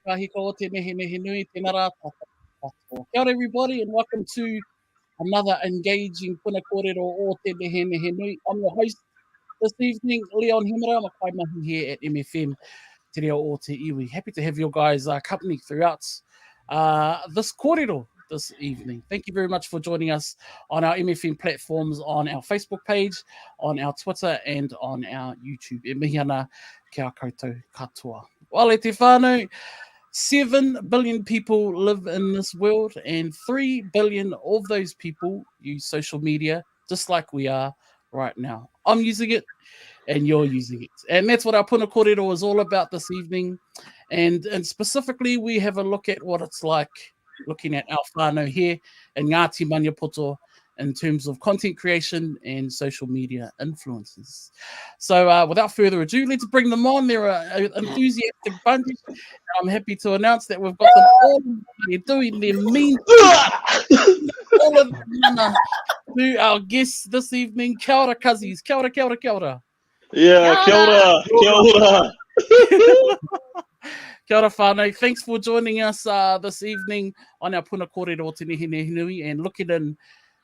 kahiko o te mehe nui, tēnā rā tātou. Kia ora everybody and welcome to another engaging puna kōrero o te mehe nui. I'm your host this evening, Leon Hemera. I'm a kaimahi here at MFM Te Reo o Te Iwi. Happy to have your guys' company throughout this kōrero this evening. Thank you very much for joining us on our MFM platforms, on our Facebook page, on our Twitter, and on our YouTube. E mihi ana kia koutou katoa. Wale te whānau, 7 billion people live in this world, and 3 billion of those people use social media just like we are right now. I'm using it, and you're using it. And that's what our Puna Kōrero is all about this evening. And specifically, we have a look at what it's like looking at our whānau here in Ngāti Maniapoto in terms of content creation and social media influences. So without further ado, let's bring them on. They're an enthusiastic bunch. I'm happy to announce that we've got them all doing their mean all of them to our guests this evening. Kia ora, cousins. Kia ora, kia ora, kia ora. Yeah, kia ora, kia ora. Kia ora whānau. Thanks for joining us this evening on our Puna Kōrero o Te Nehe Nui and looking in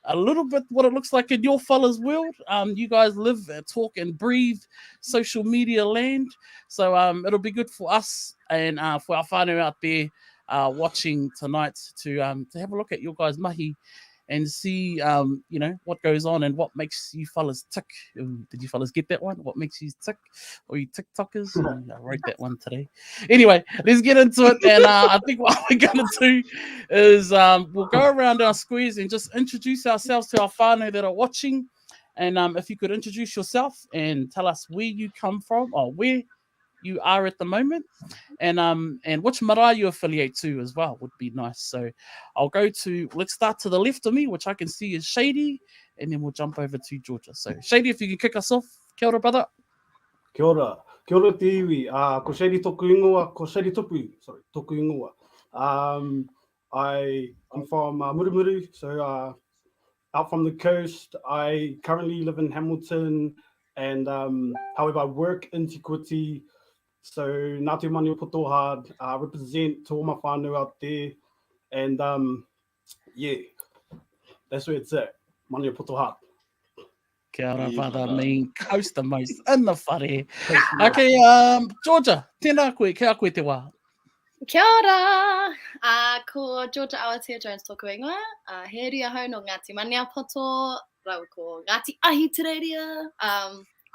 a little bit what it looks like in your fellas' world. You guys live, talk and breathe social media land. So it'll be good for us and for our whānau out there watching tonight to have a look at your guys' mahi and see, what goes on and what makes you fellas tick. Did you fellas get that one? What makes you tick? Or you TikTokers? I wrote that one today. Anyway, let's get into it. And I think what we're going to do is we'll go around our squares and just introduce ourselves to our whānau that are watching. And if you could introduce yourself and tell us where you come from or where you are at the moment, and which marae you affiliate to as well would be nice. So let's start to the left of me, which I can see is Shady, and then we'll jump over to Georgia. So Shady, if you can kick us off. Kia ora, brother. Kia ora te iwi. Ko Shady toku ingoa, toku ingoa. I'm from Murumuru, so out from the coast. I currently live in Hamilton, and however I work in Te Kuiti. So Ngāti Maniapoto hard, represent to all my whānau out there. And that's where it's at, Maniapoto hard. Kia ora, brother, mean coast the most in the whare. Okay, Georgia, tēnā koe, kia koe te wā. Kia ora! Ko Georgia Awatea Jones toku ingoa. He ria hau no Ngāti Maniapoto, rau ko Ngāti Ahi te reiria.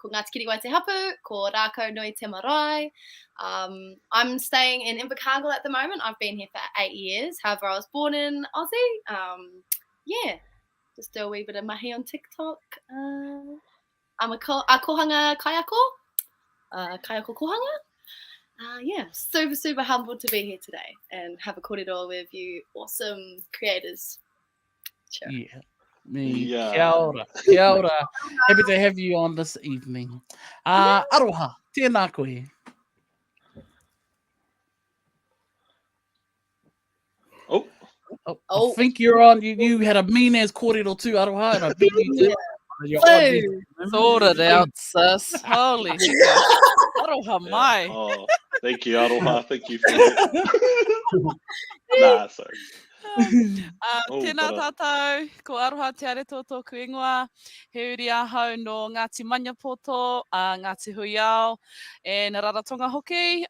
Ko Ngāti Kiriwai te hapu, ko Rākau Nui te marae. I'm staying in Invercargill at the moment. I've been here for 8 years. However, I was born in Aussie. Just do a wee bit of mahi on TikTok. I'm a kohanga kaiako. Kaiako kohanga. Super humbled to be here today and have a kōrero with you awesome creators. Sure. Yeah. Kia ora. Happy to have you on this evening. Aroha, tēnā koe. I think you're on. You had a mean as kōrero too, Aroha, and I bet you did. Sort it out, sis. Holy shit. Aroha mai. Oh, thank you, Aroha. Thank you for that. Sorry. Tēnā tātou, ko Aroha te areto tōku ingoa, he uri ahau no Ngāti Maniapoto, Ngāti Huiao, e na Raratonga hoki,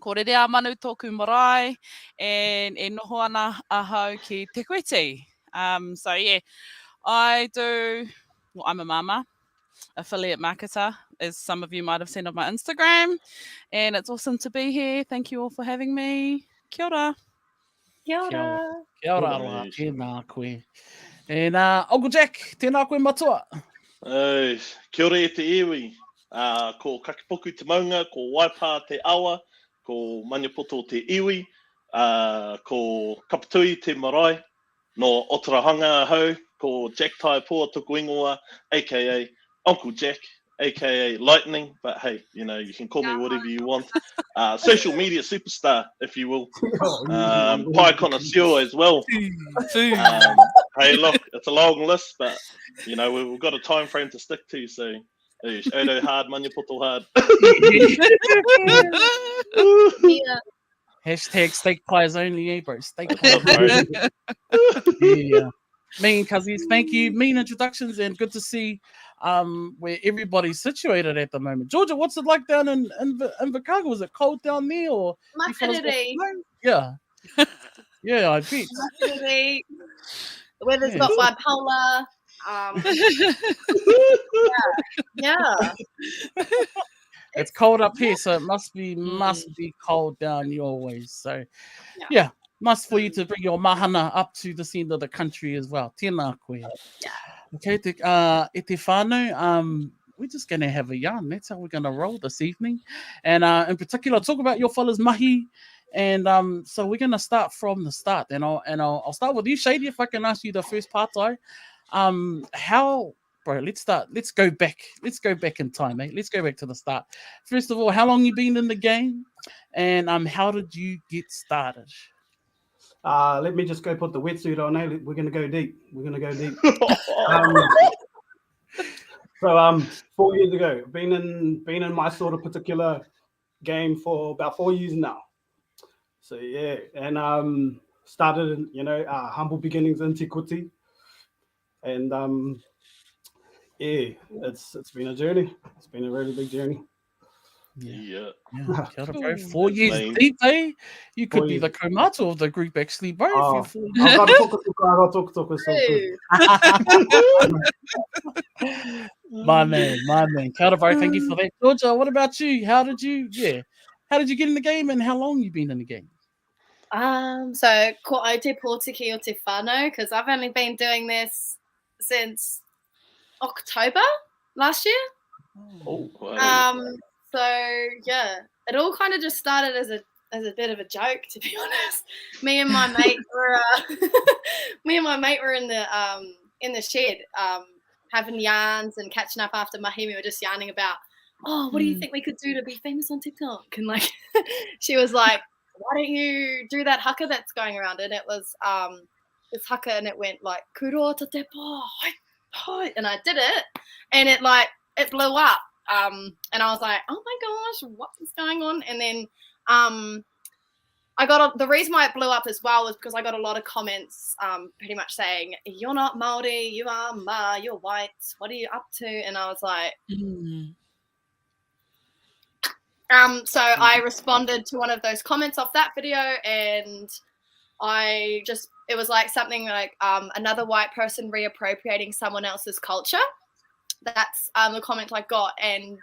ko rere a manu tōku marae, and e noho ana ahau ki Te Kuiti. I'm a mama, affiliate marketer, as some of you might have seen on my Instagram, and it's awesome to be here. Thank you all for having me. Kia ora. Kia ora. Kia ora, Aroha, tēnā koe. And Uncle Jack, tēnā koe matua. Kia ora e te iwi. Ko Kakipoku te maunga, ko Waipā te awa, ko Maniapoto te iwi, ko Kapatui te marae, no Otarahanga hau, ko Jack Taipoa toku ingoa, a.k.a. Uncle Jack, a.k.a. Lightning, but hey, you can call me whatever you want. Social media superstar, if you will. Pie connoisseur as well. Hey, look, it's a long list, but, we've got a time frame to stick to, so Odo hard, Maniapoto hard. Yeah. Hashtag steak pies only, eh, bro? Steak pies. Yeah, bro. Yeah. Mean cousins, thank you. Mean introductions, and good to see where everybody's situated at the moment. Georgia, what's it like down in Chicago? Is it cold down there, or you fellas got Mahi. snow? Yeah, yeah, I bet. The weather's Yeah. got bipolar. Yeah. It's cold up here, so it must be cold down your ways. So, yeah, nice for you to bring your mahana up to this end of the country as well. Tēnā koe. Okay, e te whānau, we're just going to have a yarn. That's how we're going to roll this evening. And in particular, talk about your fellas mahi. And so we're going to start from the start. And I'll start with you, Shady, if I can ask you the first part. How... Bro, let's go back. Let's go back in time, mate. Let's go back to the start. First of all, how long you been in the game? And how did you get started? Let me just go put the wetsuit on. We're going to go deep. We're going to go deep. So 4 years ago, been in my sort of particular game for about 4 years now. So yeah, and started in humble beginnings in Te Kuti, and yeah, it's been a journey. It's been a really big journey. Yeah. Kia ora, bro. 4 years deep, eh? You could be the komato of the group, actually, bro. I've got to talk. So good. My man. Kia ora, bro. Thank you for that. Georgia, what about you? How did you get in the game, and how long you been in the game? So ko au te pōtiki o te whānau, because I've only been doing this since October last year. Oh, wow. So yeah, it all kind of just started as a bit of a joke, to be honest. Me and my mate were in the shed having yarns and catching up after mahi. We were just yarning about, what do you think we could do to be famous on TikTok? And like, she was like, why don't you do that haka that's going around? And it was this haka, and it went like kuro to te po, and I did it, and it blew up. And I was like, oh my gosh, what is going on? And then the reason why it blew up as well was because I got a lot of comments pretty much saying, you're not Māori, you are Ma, you're white, what are you up to? And I was like, so I responded to one of those comments off that video, and it was like something like another white person reappropriating someone else's culture. That's the comment I got, and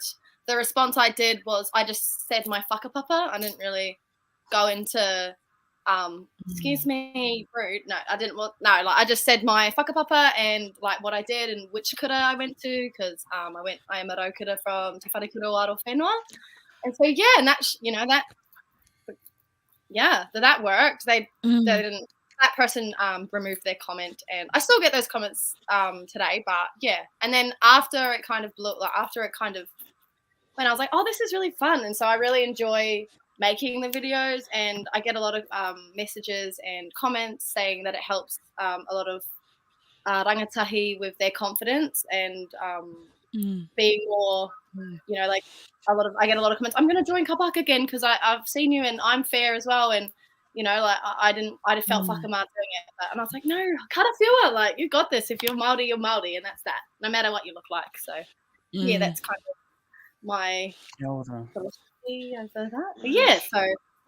the response I did was I just said my whakapapa. I didn't really go into excuse me, rude. No, I didn't. Well, no, like I just said my whakapapa and like what I did and which kura I went to, because I am a raukura from Te Wharekura Waro Whenua. And so yeah, and that that worked. They didn't. That person removed their comment, and I still get those comments today. But yeah, and then after it kind of when I was like, oh, this is really fun, and so I really enjoy making the videos, and I get a lot of messages and comments saying that it helps a lot of rangatahi with their confidence and being more, like I get a lot of comments. I'm going to join Kapak again because I've seen you and I'm fair as well, and I felt whakamā doing it, and I was like, no, kara whiua, like you got this. If you're Māori, you're Māori, and that's that, no matter what you look like. So yeah, that's kind of my philosophy over that. But yeah, so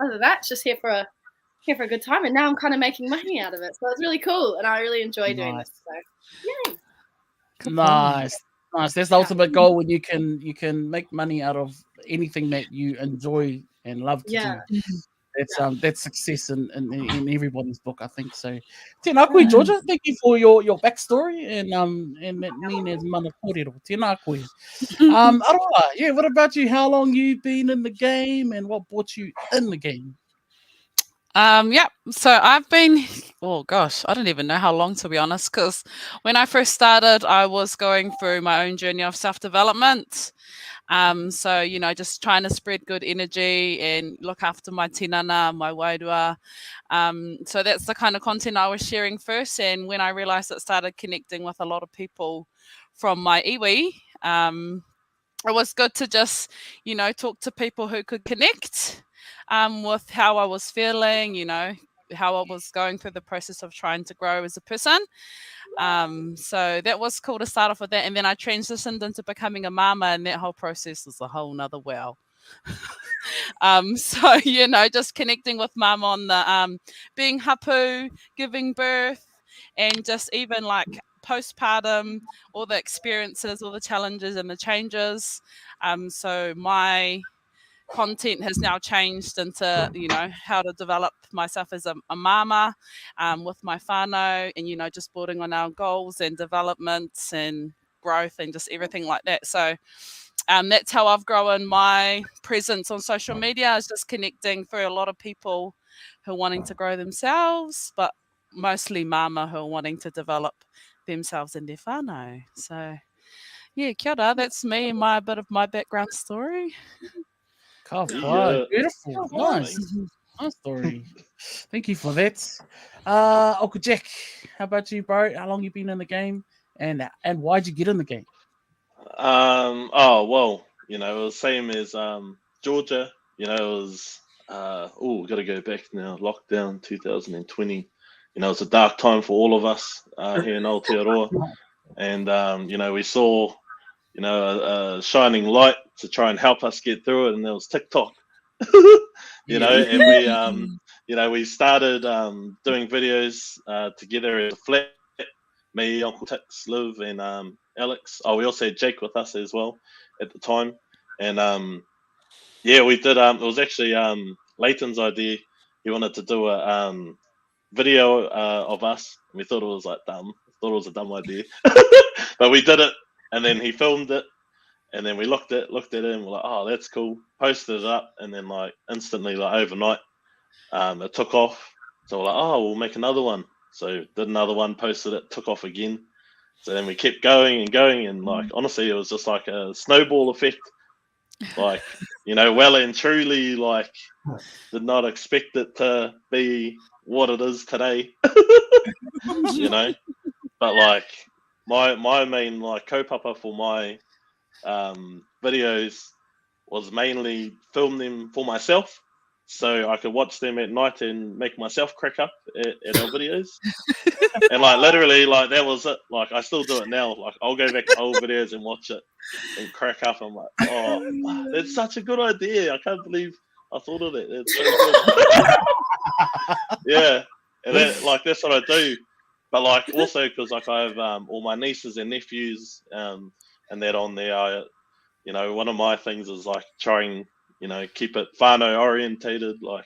other than that, it's just here for a good time, and now I'm kind of making money out of it, so it's really cool, and I really enjoy doing this. So yay! Nice. That's the ultimate goal, when you can make money out of anything that you enjoy and love to do. That's success in everybody's book, I think. So, tēnā koe, Georgia. Thank you for your backstory and that mean as mana kōrero. Tēnā koe. Aroa, yeah. What about you? How long you been in the game, and what brought you in the game? So I've been, I don't even know how long, to be honest, because when I first started, I was going through my own journey of self-development. So, just trying to spread good energy and look after my tinana, my wairua. So that's the kind of content I was sharing first. And when I realized it started connecting with a lot of people from my iwi, it was good to just, talk to people who could connect. with how I was feeling, you know, how I was going through the process of trying to grow as a person. So that was cool to start off with that. And then I transitioned into becoming a mama, and that whole process is a whole nother wow. So, you know, just connecting with mum on the being hapu, giving birth, and just even like postpartum, all the experiences, all the challenges and the changes. So my content has now changed into, you know, how to develop myself as a mama with my whānau, and, you know, just building on our goals and developments and growth and just everything like that. So that's how I've grown my presence on social media, is just connecting through a lot of people who are wanting to grow themselves, but mostly mama who are wanting to develop themselves in their whānau. So yeah, kia ora, that's me and my bit of my background story. Ka Yeah. whai, beautiful, nice, nice story. Thank you for that. Uncle Jack, how about you, bro? How long you been in the game, and why'd you get in the game? Oh well, you know, it was same as Georgia. You know, it was gotta go back now. Lockdown 2020. You know, it's a dark time for all of us here in Aotearoa, and you know, we saw, you know, a shining light to try and help us get through it, and there was TikTok. You know, and we you know, we started doing videos together as a flat. Me, Uncle Tix, Liv, and Alex. Oh, we also had Jake with us as well at the time. And yeah, we did. It was actually Leighton's idea. He wanted to do a video of us. We thought it was like dumb. Thought it was a dumb idea, but we did it. And then he filmed it. And then we looked at it, and we're like, oh, that's cool. Posted it up, and then like instantly, like overnight, it took off. So we're like, oh, we'll make another one. So did another one, posted it, took off again. So then we kept going and going, and like honestly, it was just like a snowball effect. Like, you know, well and truly, like, did not expect it to be what it is today. You know, but like my main like kaupapa for my videos was mainly film them for myself, so I could watch them at night and make myself crack up at our videos. And like literally, like that was it. Like I still do it now. Like I'll go back to old videos and watch it and crack up. I'm like, oh, that's such a good idea. I can't believe I thought of it. It's so good. Yeah, and that, like that's what I do. But like also because like I have all my nieces and nephews and that on there. You know, one of my things is like trying, you know, keep it whānau orientated, like,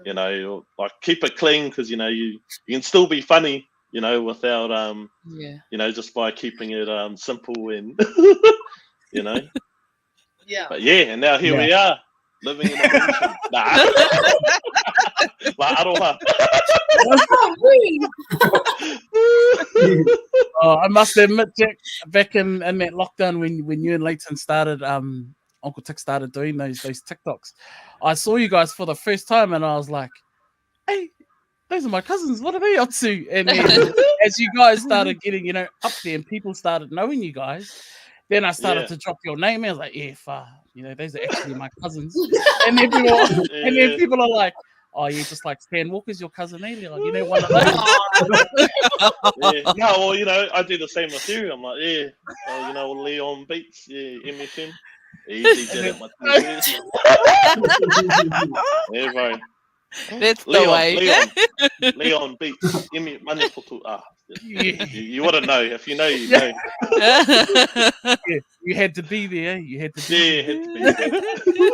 you know, like keep it clean, because you know you can still be funny, you know, without you know, just by keeping it simple and you know. Yeah. But yeah, and now here we are living in a mansion. Nah. Like aroha. Oh, I must admit, Jack, back in that lockdown when you and Leighton started, Uncle Tick started doing those TikToks, I saw you guys for the first time, and I was like, "Hey, those are my cousins. What are they up to?" And then as you guys started getting, you know, up there, and people started knowing you guys, then I started to drop your name, and I was like, "Yeah, you know, those are actually my cousins." And then people are like, "Oh, you just like Stan Walker's your cousin, eh, Leon? You know, one of those." Yeah. No, well, you know, I do the same with you. I'm like, yeah, you know, Leon Beats, yeah, MFM. Easy did it, my yeah, bro. That's the way. Leon Beats, Maniapoto. You wouldn't know. If you know, you know. Yeah, you had to be there. You had to be had to be there.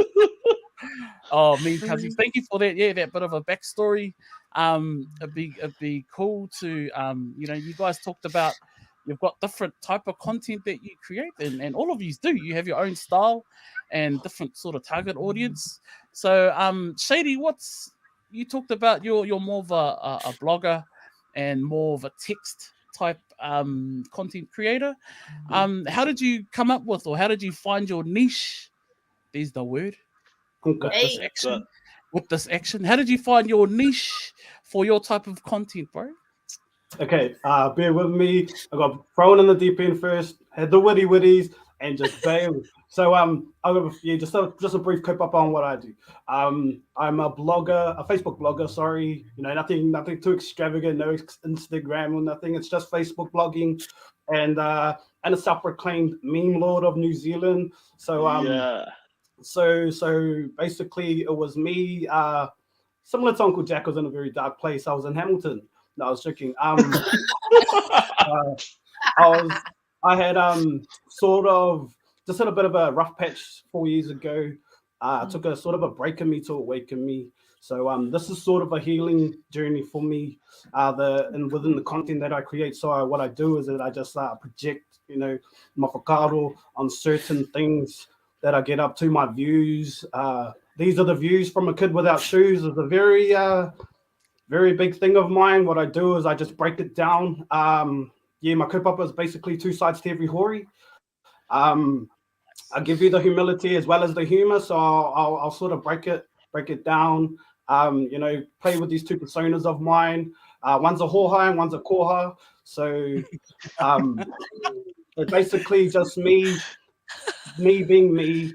Oh, mean cousins. Thank you for that. Yeah, that bit of a backstory. It'd be cool to you know, you guys talked about you've got different type of content that you create, and all of you do. You have your own style and different sort of target audience. So Shady, you talked about you're more of a blogger and more of a text type content creator. How did you come up with, or how did you find your niche? There's the word. With this action, how did you find your niche for your type of content, bro? Okay, bear with me. I got thrown in the deep end first, had the witties, and just bail. So just a brief clip up on what I do. I'm a blogger, a Facebook blogger. Sorry, nothing too extravagant, no Instagram or nothing. It's just Facebook blogging, and a self-proclaimed meme lord of New Zealand. So so basically, it was me. Similar to Uncle Jack, was in a very dark place. I was in Hamilton. No, I was joking. I had sort of just had a bit of a rough patch 4 years ago. Took a sort of a break in me to awaken me. So this is sort of a healing journey for me. And within the content that I create. So what I do is that I just project, my whakaaro on certain things that I get up to, my views. These are the views from a kid without shoes. It's a very very big thing of mine. What I do is I just break it down. My kaupapa is basically two sides to every hori. I give you the humility as well as the humor, so I'll sort of break it down. Play with these two personas of mine. One's a hoha and one's a koha. So it's basically just me being me,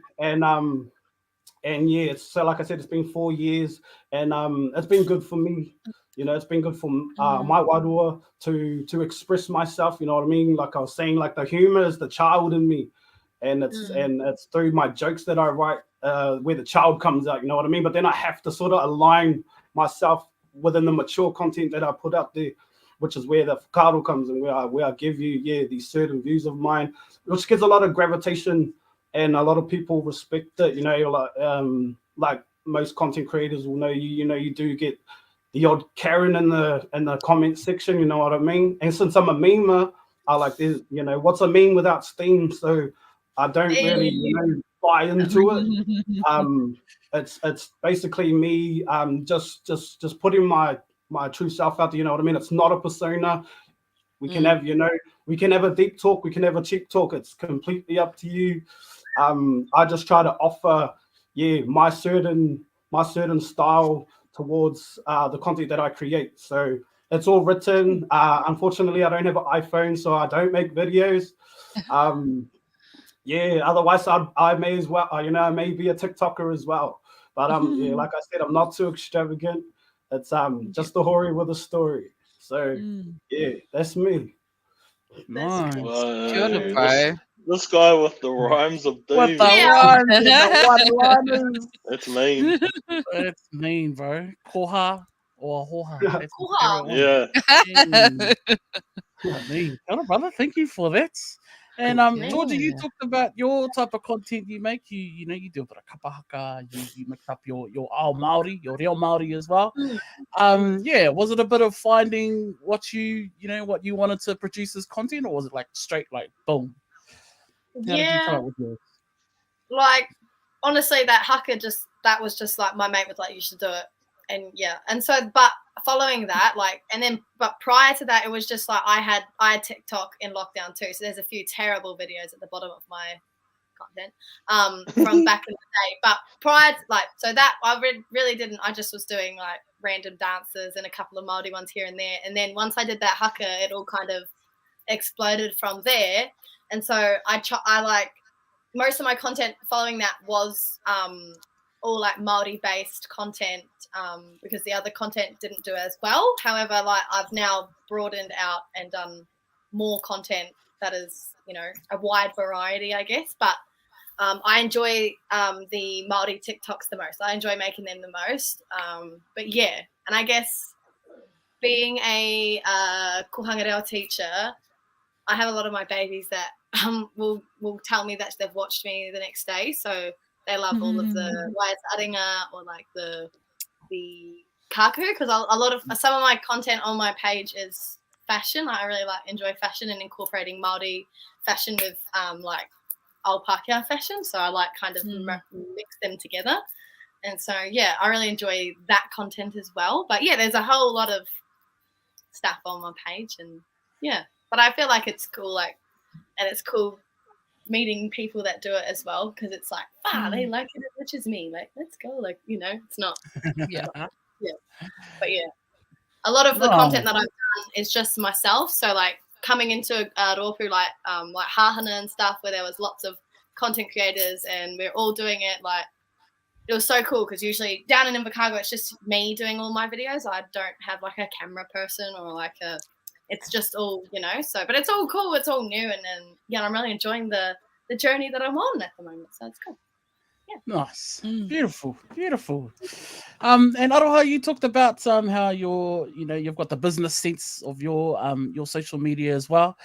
and yeah, so like I said, it's been 4 years, and it's been good for me. It's been good for my warua to express myself. You know what I mean? Like I was saying, like the humor is the child in me, and it's through my jokes that I write where the child comes out. You know what I mean? But then I have to sort of align myself within the mature content that I put out there, which is where the whakaaro comes in, where I give you these certain views of mine, which gets a lot of gravitation. And a lot of people respect it, like most content creators will know. You do get the odd Karen in the comment section. You know what I mean? And since I'm a memer, I like this. What's a meme without steam? So I don't really buy into it. It's basically me just putting my true self out there. You know what I mean? It's not a persona. We can have we can have a deep talk. We can have a cheap talk. It's completely up to you. I just try to offer, my certain style towards the content that I create. So it's all written. Unfortunately, I don't have an iPhone, so I don't make videos. Otherwise I may as well, I may be a TikToker as well. But like I said, I'm not too extravagant. It's just a hori with a story. So that's me. Nice. Kia ora, bro. This guy with the rhymes of doom. What the rhymes and the one-liners. That's mean. That's mean, bro. Koha or hoha. That's Koha. Yeah. Mean. Kia ora, brother. Thank you for that. And Georgia, you talked about your type of content you make. You do a bit of kapahaka. You mix up your ao Māori, your real Māori as well. Was it a bit of finding what you wanted to produce as content, or was it like straight like boom? How did you come up with yours? Like honestly, that was just like my mate was like, you should do it, and so but following that, but prior to that, it was just like I had TikTok in lockdown too, so there's a few terrible videos at the bottom of my content from back in the day. But prior to, so that I really didn't. I just was doing like random dances and a couple of Māori ones here and there, and then once I did that haka, it all kind of exploded from there. And so I like most of my content following that was all like Māori based content because the other content didn't do as well. However, like I've now broadened out and done more content that is, a wide variety, I guess. But I enjoy the Māori TikToks the most. I enjoy making them the most. But yeah, and I guess being a kohanga reo teacher, I have a lot of my babies that will tell me that they've watched me the next day, so they love all of the waiata aringa or like the kaku, because some of my content on my page is fashion. I really enjoy fashion and incorporating Māori fashion with like old Pākehā fashion, so I like kind of mix them together. And so I really enjoy that content as well. But there's a whole lot of stuff on my page, and but I feel like it's cool, and it's cool meeting people that do it as well, because it's like, they like it as much as me. Like, let's go. Like, it's not. But a lot of the content that I've done is just myself. So like, coming into Rōpū, like Hāhana and stuff, where there was lots of content creators and we're all doing it. Like, it was so cool because usually down in Invercargill, it's just me doing all my videos. I don't have like a camera person or like it's just all, so, but it's all cool. It's all new. And I'm really enjoying the journey that I'm on at the moment. So it's cool. Yeah. Nice. Beautiful. And Aroha, you talked about how you've got the business sense of your social media as well.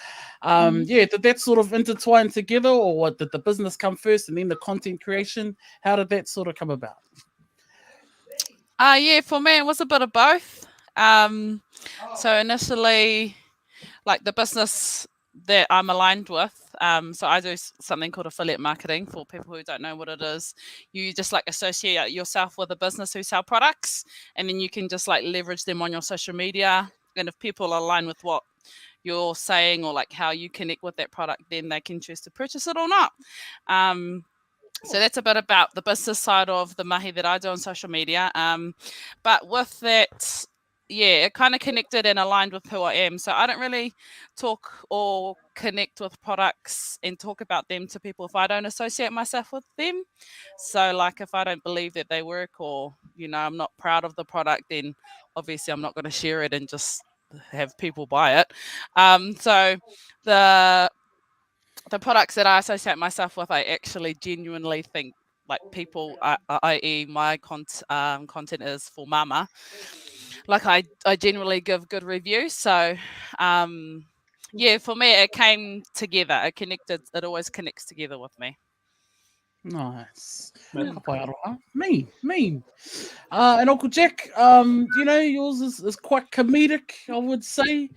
Did that sort of intertwine together, or what, did the business come first and then the content creation? How did that sort of come about? For me it was a bit of both. So initially, like, the business that I'm aligned with, so I do something called affiliate marketing. For people who don't know what it is, you just like associate yourself with a business who sell products, and then you can just like leverage them on your social media, and if people align with what you're saying or like how you connect with that product, then they can choose to purchase it or not. So that's a bit about the business side of the mahi that I do on social media. But with that, it kind of connected and aligned with who I am. So I don't really talk or connect with products and talk about them to people if I don't associate myself with them. So like, if I don't believe that they work, or, I'm not proud of the product, then obviously I'm not going to share it and just have people buy it. So the products that I associate myself with, I actually genuinely think like people, i.e. my content is for mama. Like, I generally give good reviews. So for me it came together. It connected. It always connects together with me. Nice. Mean. And Uncle Jack, yours is quite comedic, I would say.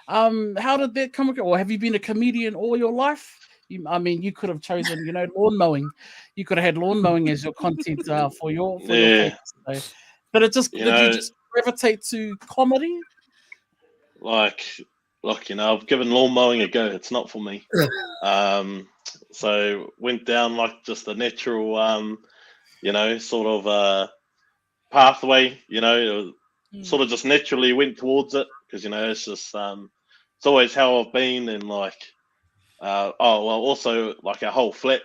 How did that come about? Or have you been a comedian all your life? You could have chosen, lawn mowing. You could have had lawn mowing as your content for your focus. So, but it just, did you just gravitate to comedy? Like, look, I've given lawn mowing a go. It's not for me. So went down like just a natural, sort of pathway. Sort of just naturally went towards it because it's just it's always how I've been, and like also like our whole flat.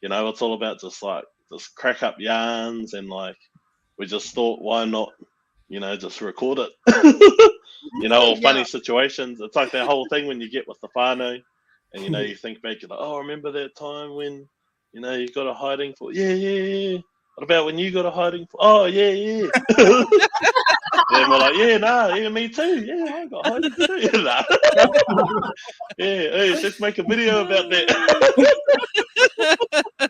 It's all about just crack up yarns, and like we just thought, why not, just record it. Or funny situations. It's like that whole thing when you get with the whānau, and you think back, you're like, oh, remember that time when you got a hiding for? Yeah. What about when you got a hiding for? Oh, yeah. And we're like, me too. Yeah, I got hiding too. Let's make a video about that.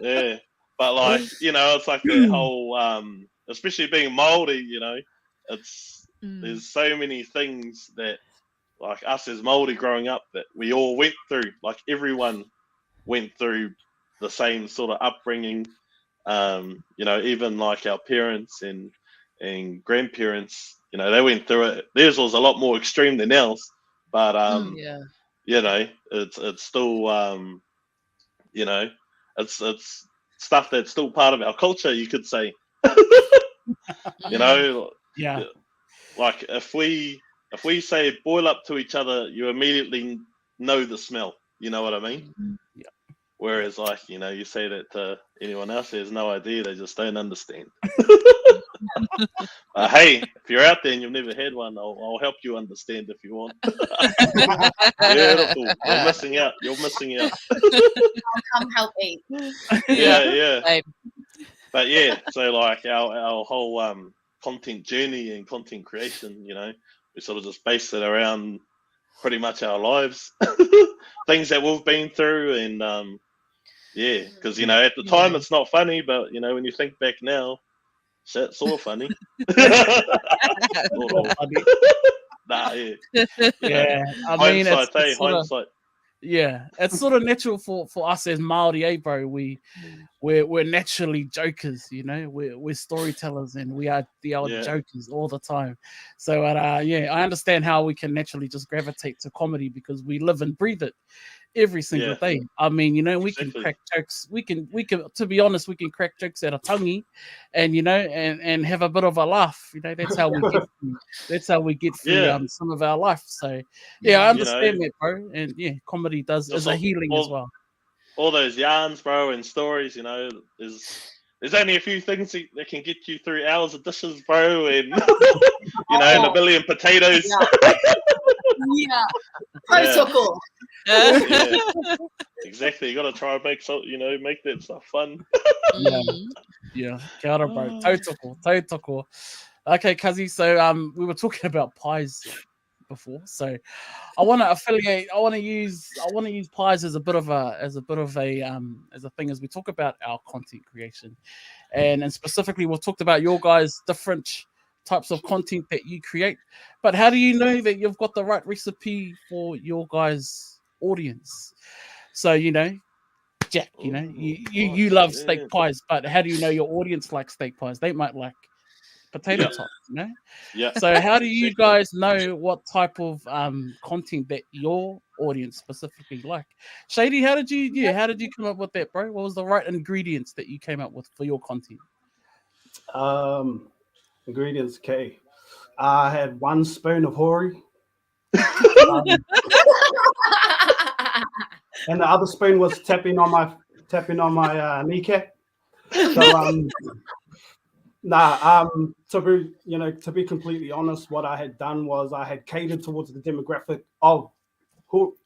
Yeah, but like it's like that whole, especially being Māori, it's there's so many things that, like, us as Māori growing up, that we all went through. Like, everyone went through the same sort of upbringing. Even like our parents and grandparents, they went through it. Theirs was a lot more extreme than ours, but it's still it's stuff that's still part of our culture, you could say. Like, if we say boil up to each other, you immediately know the smell. You know what I mean? Yeah. Whereas, like, you say that to anyone else, there's no idea. They just don't understand. Hey, if you're out there and you've never had one, I'll help you understand if you want. Beautiful. You're missing out. Come help me. Yeah. But so like our whole content journey and content creation, we sort of just base it around pretty much our lives, things that we've been through, and because at the time it's not funny, but when you think back now, it's sort of funny. Hindsight. Yeah, it's sort of natural for us as Māori, bro. We're naturally jokers, we're storytellers, and we are the old jokers all the time. So I understand how we can naturally just gravitate to comedy because we live and breathe it. every single day. I mean, you know, we can Exactly. crack jokes. We can, to be honest, we can crack jokes out of tangi, and you know, and have a bit of a laugh. You know, that's how we get through. That's how we get through Yeah. some of our life. So yeah, I You understand know, that, bro. And yeah, comedy is just a healing as well. all those yarns, bro, and stories. You know, there's only a few things that can get you through hours of dishes, bro, and you know, and a billion potatoes. Yeah. Yeah. Protocol. Yeah. Exactly. You got to try and make make that stuff fun. Yeah. Yeah, kia ora, bro. Tautoko. Okay, Kazi. So we were talking about pies before. So I want to affiliate. I want to use pies as a bit of a thing as we talk about our content creation, and specifically we've talked about your guys' different types of content that you create. But how do you know that you've got the right recipe for your guys' audience? So you know, Jack, you know, you love steak pies, but how do you know your audience likes steak pies? They might like potato tops, you know. Yeah. So how do you guys know what type of content that your audience specifically like? Shady, how did you come up with that, bro? What was the right ingredients that you came up with for your content? Ingredients, okay. I had 1 spoon of hori. And the other spoon was tapping on my kneecap. So to be completely honest, what I had done was I had catered towards the demographic of who.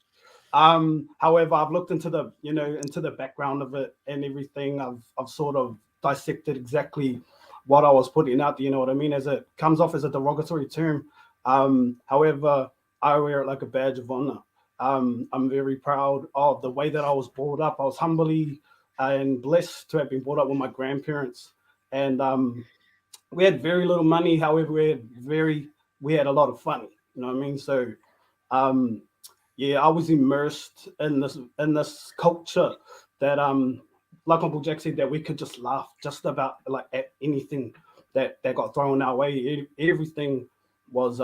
However, I've looked into the background of it and everything. I've sort of dissected exactly what I was putting out. You know what I mean? As it comes off as a derogatory term. However, I wear it like a badge of honor. I'm very proud of the way that I was brought up. I was humbly and blessed to have been brought up with my grandparents, and we had very little money. However, we had a lot of fun. You know what I mean? So, yeah, I was immersed in this culture that like Uncle Jack said, that we could just laugh just about like at anything that got thrown our way. Everything was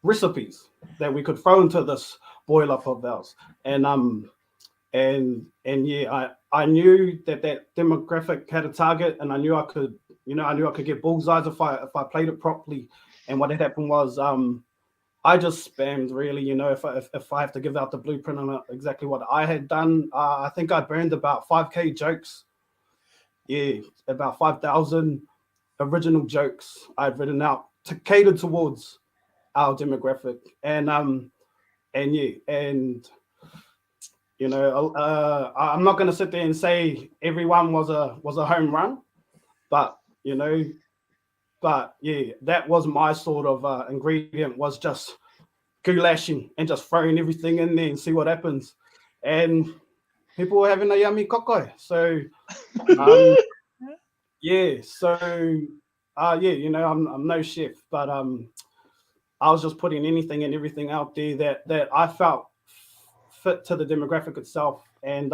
recipes that we could throw into this boil up of ours. And yeah, I knew that demographic had a target, and I knew I could get bullseyes if I played it properly. And what had happened was I just spammed, really. You know, if I have to give out the blueprint on exactly what I had done, I think I burned about 5K jokes. Yeah, about 5,000 original jokes I'd written out to cater towards our demographic. And yeah, and you know, I'm not going to sit there and say everyone was a home run, but you know, yeah, that was my sort of ingredient, was just goulashing and just throwing everything in there and see what happens. And people were having a yummy kokoi. So yeah, so yeah, you know, I'm no chef, but I was just putting anything and everything out there that I felt fit to the demographic itself, and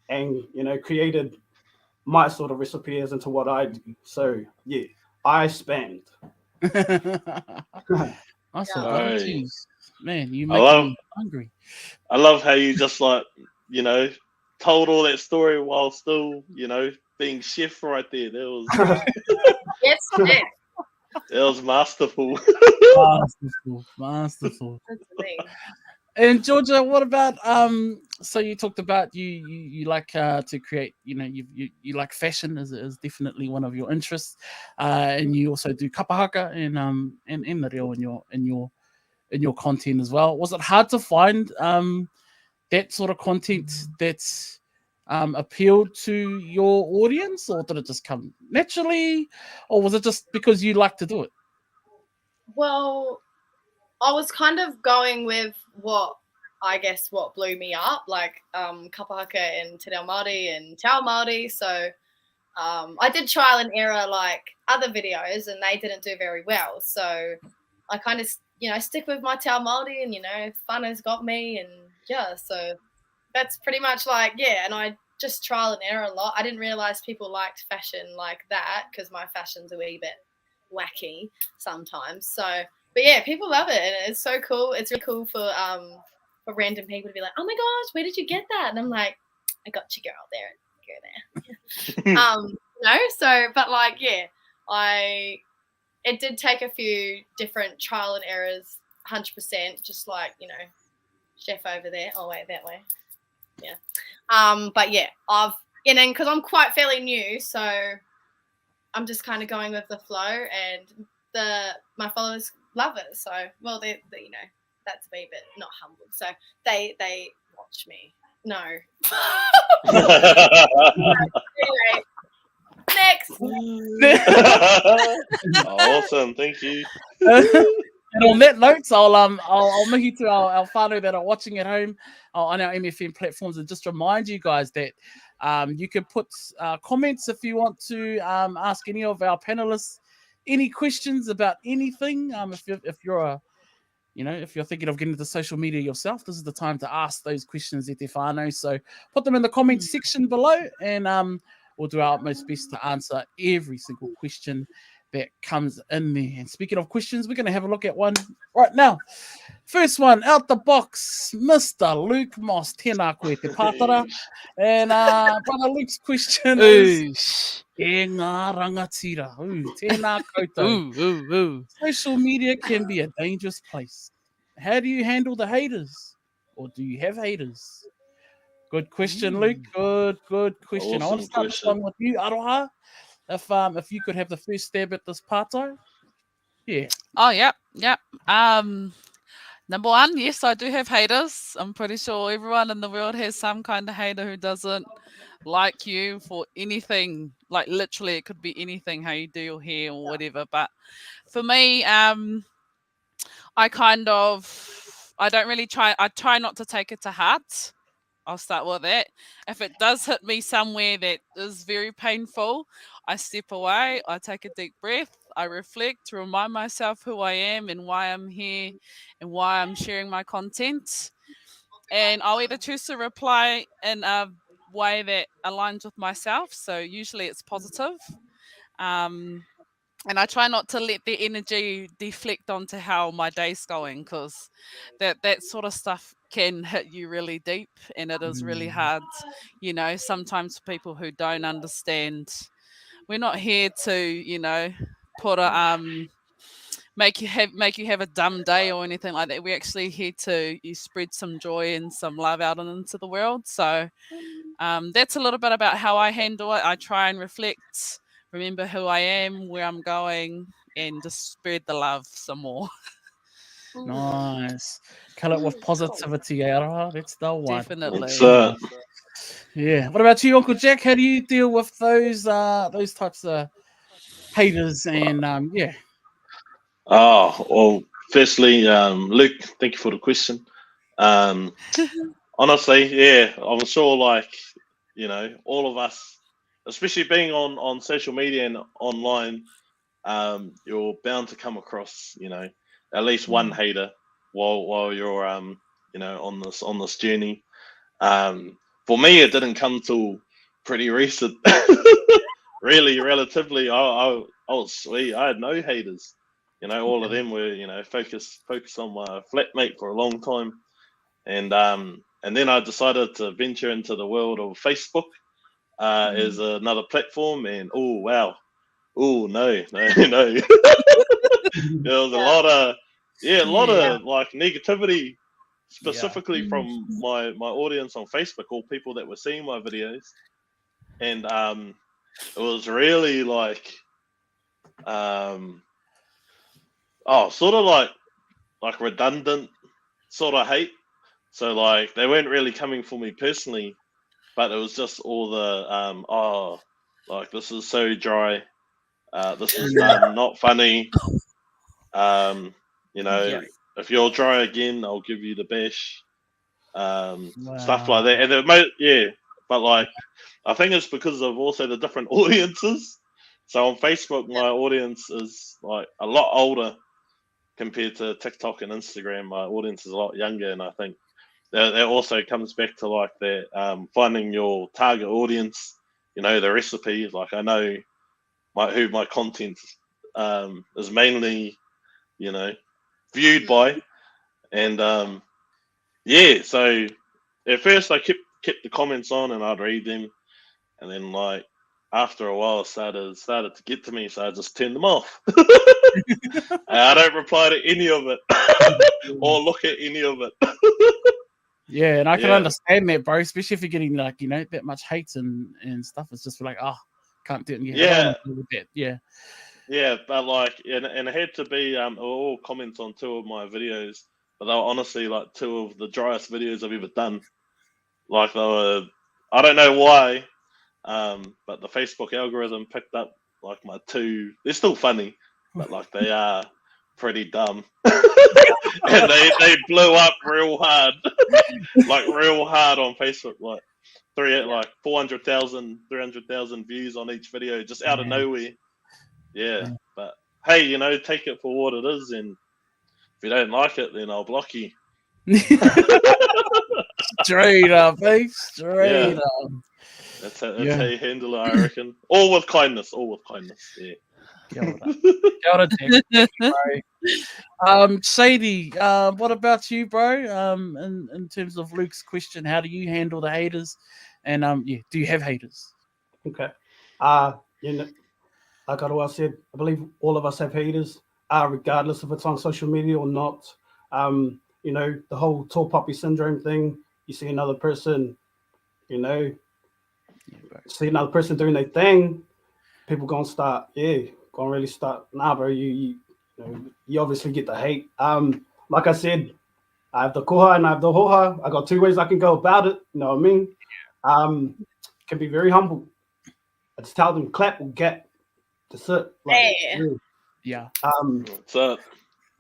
you know, created my sort of recipe as into what I do. So yeah, I spammed. Awesome, Yeah. jeez, man, you making me hungry. I love how you just told all that story while still, being chef right there. That was Yes, yes. that was masterful. Masterful. That's amazing. And Georgia, what about so you talked about you like to create, you know, you like fashion is definitely one of your interests, and you also do kapahaka and the reo in your content as well. Was it hard to find that sort of content that's appealed to your audience, or did it just come naturally, or was it just because you like to do it? Well, I was kind of going with what blew me up, like kapahaka and te reo Māori and Te Ao Māori. So I did trial and error like other videos, and they didn't do very well. So I kind of, stick with my Te Ao Māori, and, fun has got me. And yeah, so that's pretty much and I just trial and error a lot. I didn't realize people liked fashion like that, because my fashion's a wee bit wacky sometimes. So But yeah, people love it, and it's so cool. It's really cool for random people to be like, "Oh my gosh, where did you get that?" And I'm like, "I got you, girl. There, go there." So, but like, yeah, it did take a few different trial and errors, 100%. Just like chef over there. Oh wait, that way. Yeah. But yeah, and then because I'm quite fairly new, so I'm just kind of going with the flow, and my followers love it. So, well, they that's a wee bit not humbled. So they watch me. No. Anyway, next. Awesome, thank you. And on that note, I'll make it to our whānau that are watching at home on our MFM platforms, and just remind you guys that you can put comments if you want to ask any of our panelists any questions about anything. If you're thinking of getting into social media yourself, this is the time to ask those questions at te whānau. So put them in the comments section below, and we'll do our utmost best to answer every single question that comes in there. And speaking of questions, we're going to have a look at one right now. First one, out the box, Mr. Luke Moss. Tēnā koe te pātara. And Brother Luke's question is, e ngā rangatira. Tēnā koutou. Social media can be a dangerous place. How do you handle the haters? Or do you have haters? Good question, Luke. Good question. Awesome I want to start this question. one with you, Aroha. If you could have the first stab at this pātai. Yeah. Oh, yep. Number one, yes, I do have haters. I'm pretty sure everyone in the world has some kind of hater who doesn't like you for anything. Like literally, it could be anything, how you do your hair or whatever. But for me, I don't really try. I try not to take it to heart. I'll start with that. If it does hit me somewhere that is very painful, I step away, I take a deep breath, I reflect to remind myself who I am and why I'm here and why I'm sharing my content. And I'll either choose to reply in a way that aligns with myself. So usually it's positive. And I try not to let the energy deflect onto how my day's going, because that sort of stuff can hit you really deep, and it is really hard. Sometimes people who don't understand, we're not here to put a make you have a dumb day or anything like that. We're actually here to spread some joy and some love out and into the world. So that's a little bit about how I handle it. I try and reflect, remember who I am, where I'm going, and just spread the love some more. Nice. Kill it with positivity, Aroha. That's the one. Definitely. Yeah. What about you, Uncle Jack? How do you deal with those types of haters? And yeah. Oh, well, firstly, Luke, thank you for the question. Honestly, yeah, I'm sure, all of us, especially being on social media and online, you're bound to come across, at least one hater while you're, on this journey. For me, it didn't come till pretty recent. Really, relatively, I was sweet. I had no haters. All of them were, focused on my flatmate for a long time, and then I decided to venture into the world of Facebook as another platform, and oh wow, oh no, there was a lot of like negativity, specifically from my audience on Facebook, or people that were seeing my videos, and it was really sort of like redundant sort of hate. So they weren't really coming for me personally, but it was just all the this is so dry, this is not funny. If you're dry again, I'll give you the bash. Stuff like that. And but I think it's because of also the different audiences. So on Facebook, my audience is a lot older compared to TikTok and Instagram. My audience is a lot younger, and I think that also comes back to that finding your target audience. The recipes. I know who my content is mainly, viewed by, and yeah. So at first I kept the comments on, and I'd read them, and then like after a while, it started to get to me, so I just turned them off. I don't reply to any of it or look at any of it. Yeah, and I can understand that, bro. Especially if you're getting like that much hate and stuff. It's just like, can't do it. Yeah, I don't wanna deal with that. Yeah. Yeah, but like, and it had to be all comments on 2 of my videos, but they were honestly like 2 of the driest videos I've ever done. Like they were, I don't know why, but the Facebook algorithm picked up like my 2. They're still funny, but like they are pretty dumb, and they blew up real hard, like real hard on Facebook, like 400,000, 300,000 views on each video just out of nowhere. Yeah, but hey, take it for what it is, and if you don't like it, then I'll block you. Straight up, eh? Straight up. That's how you handle it, I reckon. All with kindness. Yeah. Kia ora, Jack. Sadie, what about you, bro? In terms of Luke's question, how do you handle the haters? And do you have haters? Okay. Like I said, I believe all of us have haters, regardless if it's on social media or not. The whole tall poppy syndrome thing. You see another person, see another person doing their thing, people gonna really start. Nah, bro, you obviously get the hate. Like I said, I have the koha and I have the hoha. I got 2 ways I can go about it. You know what I mean? Can be very humble. I just tell them clap or get. That's it. Yeah. That's it.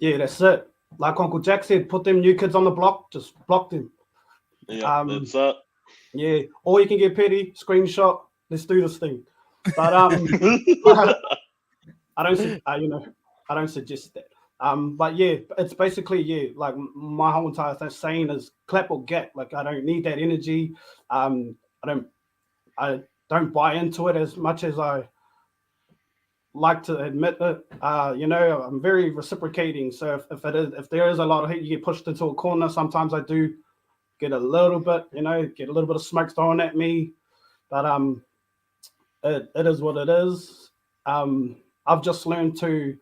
Yeah, that's it. Like Uncle Jack said, put them new kids on the block, just block them. Yeah, that's it. Yeah, or you can get petty, screenshot. Let's do this thing. But I don't suggest that. But yeah, it's basically like my whole entire saying is clap or get. Like I don't need that energy. I don't buy into it as much as I like to admit it. I'm very reciprocating. So if there is a lot of hate, you get pushed into a corner. Sometimes I do get a little bit, get a little bit of smoke thrown at me. But it is what it is. I've just learned to,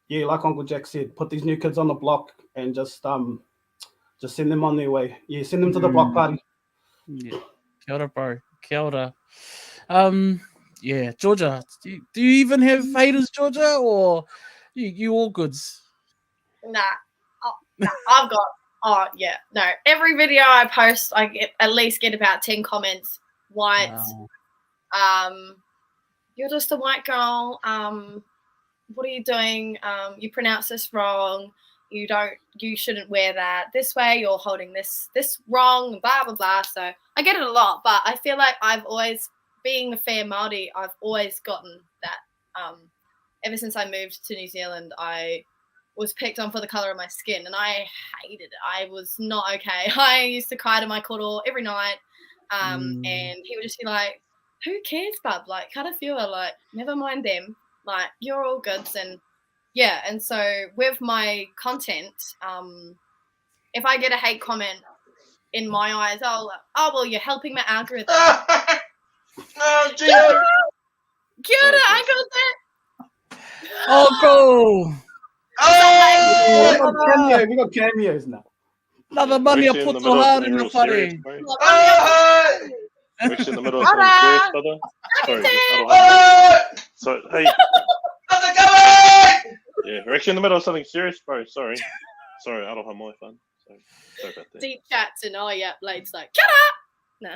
like Uncle Jack said, put these new kids on the block and just send them on their way. Yeah, send them to the block party. Yeah. Kia ora, bro. Kia ora. Yeah, Georgia, do you even have haters, Georgia, or you all goods? Nah, I've got, no. Every video I post, I at least get about 10 comments. White, you're just a white girl. What are you doing? You pronounce this wrong. You shouldn't wear that this way. You're holding this wrong, blah, blah, blah. So I get it a lot, but I feel like I've always, being a fair Māori, I've always gotten that. Ever since I moved to New Zealand, I was picked on for the colour of my skin, and I hated it. I was not okay. I used to cry to my koro every night, and he would just be like, who cares, bub? Like, how to feel? Like, never mind them. Like, you're all goods. And yeah, and so with my content, if I get a hate comment, in my eyes, well, you're helping my algorithm. Oh, Kia ora, I got that. Oh, go. Oh, we got cameos now. Another Maniapoto hard in the party. Rick's in the middle of something serious, brother. Sorry, hey. Yeah, Rick's in the middle of something serious, bro. Sorry, I don't have my phone. Sorry about that. Deep chats and Blade's like, no.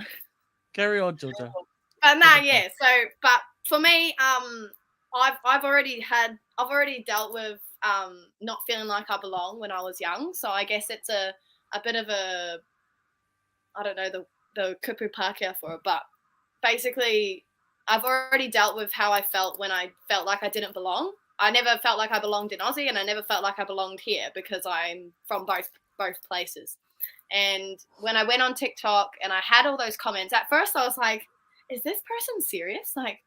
Carry on, Georgia. Yeah. So, but for me, I've already dealt with not feeling like I belong when I was young. So I guess it's a bit of a, I don't know the kupu Pākehā for it, but basically I've already dealt with how I felt when I felt like I didn't belong. I never felt like I belonged in Aussie, and I never felt like I belonged here because I'm from both places. And when I went on TikTok and I had all those comments, at first I was like, is this person serious? Like,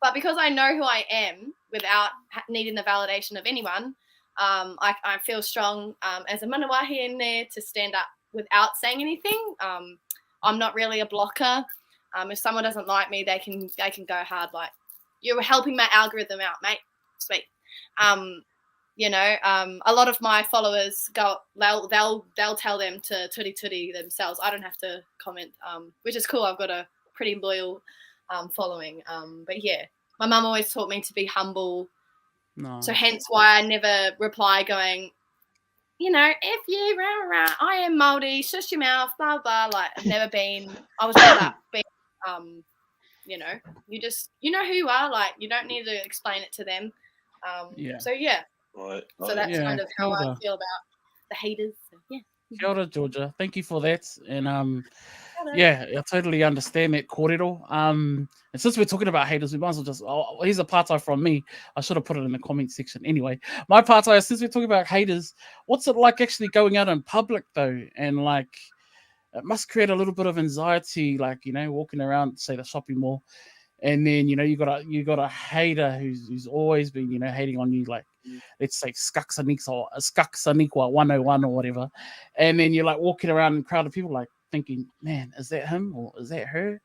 but because I know who I am without needing the validation of anyone, I feel strong as a manawahi in there to stand up without saying anything. I'm not really a blocker. If someone doesn't like me, they can go hard. Like, you're helping my algorithm out, mate. Sweet. You know, a lot of my followers they'll tell them to turi themselves. I don't have to comment, which is cool. I've got a pretty loyal following. But yeah, my mum always taught me to be humble. No. So hence why I never reply going, you know, if you I am Māori, shush your mouth, blah blah. Like, I've never been. I was brought up being, you know, you know who you are. Like, you don't need to explain it to them. Yeah. So yeah. Right. So that's kind of how kia I ora. feel about the haters. So, yeah. Kia ora, Georgia. Thank you for that. And yeah, I totally understand that kōrero. And since we're talking about haters, we might as well just, here's a pātai from me. I should have put it in the comment section. Anyway, my pātai, since we're talking about haters, what's it like actually going out in public though? And like, it must create a little bit of anxiety, like, you know, walking around, say, the shopping mall, and then, you know, you got a hater who's always been, you know, hating on you, like, let's say Skaksanikwa 101 or whatever, and then you're like walking around in a crowd of people, like thinking, man, is that him or is that her?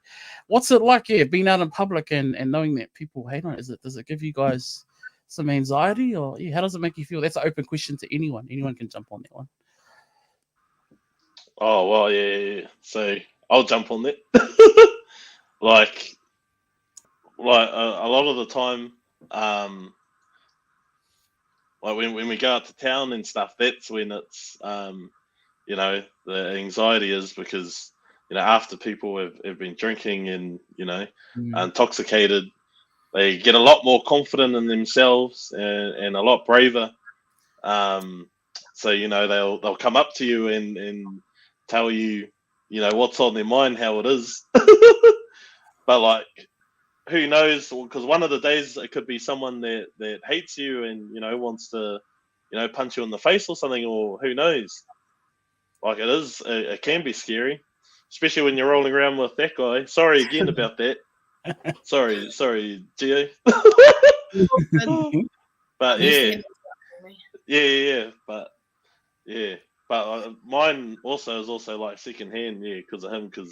What's it like, being out in public and knowing that people hate on it? Does it give you guys some anxiety, or how does it make you feel? That's an open question to anyone. Anyone can jump on that one. Oh, well, yeah. So I'll jump on that. like a lot of the time, like when we go out to town and stuff, that's when it's, you know, the anxiety is because, you know, after people have been drinking and, you know, intoxicated, they get a lot more confident in themselves and a lot braver. So, you know, they'll come up to you and tell you, you know, what's on their mind, how it is. But like, who knows? Because one of the days it could be someone that hates you and, you know, wants to, you know, punch you in the face or something, or who knows? Like, it can be scary, especially when you're rolling around with that guy. Sorry again about that. Sorry, Gio. But yeah. But mine also is also like secondhand, because of him. Because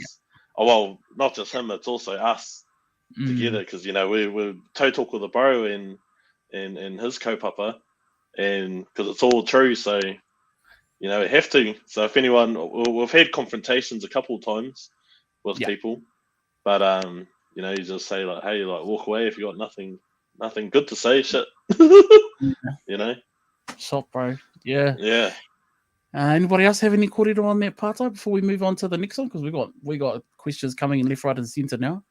well, not just him, it's also us together. Because, you know, we're talk with the bro and his kaupapa, and because it's all true. So, you know, we have to. So if anyone, we've had confrontations a couple of times with people, but you know, you just say like, hey, like, walk away if you got nothing good to say. Shit, you know. Shot, bro. Yeah. Yeah. Anybody else have any kōrero on that pātai before we move on to the next one? Because we got questions coming in left, right, and centre now.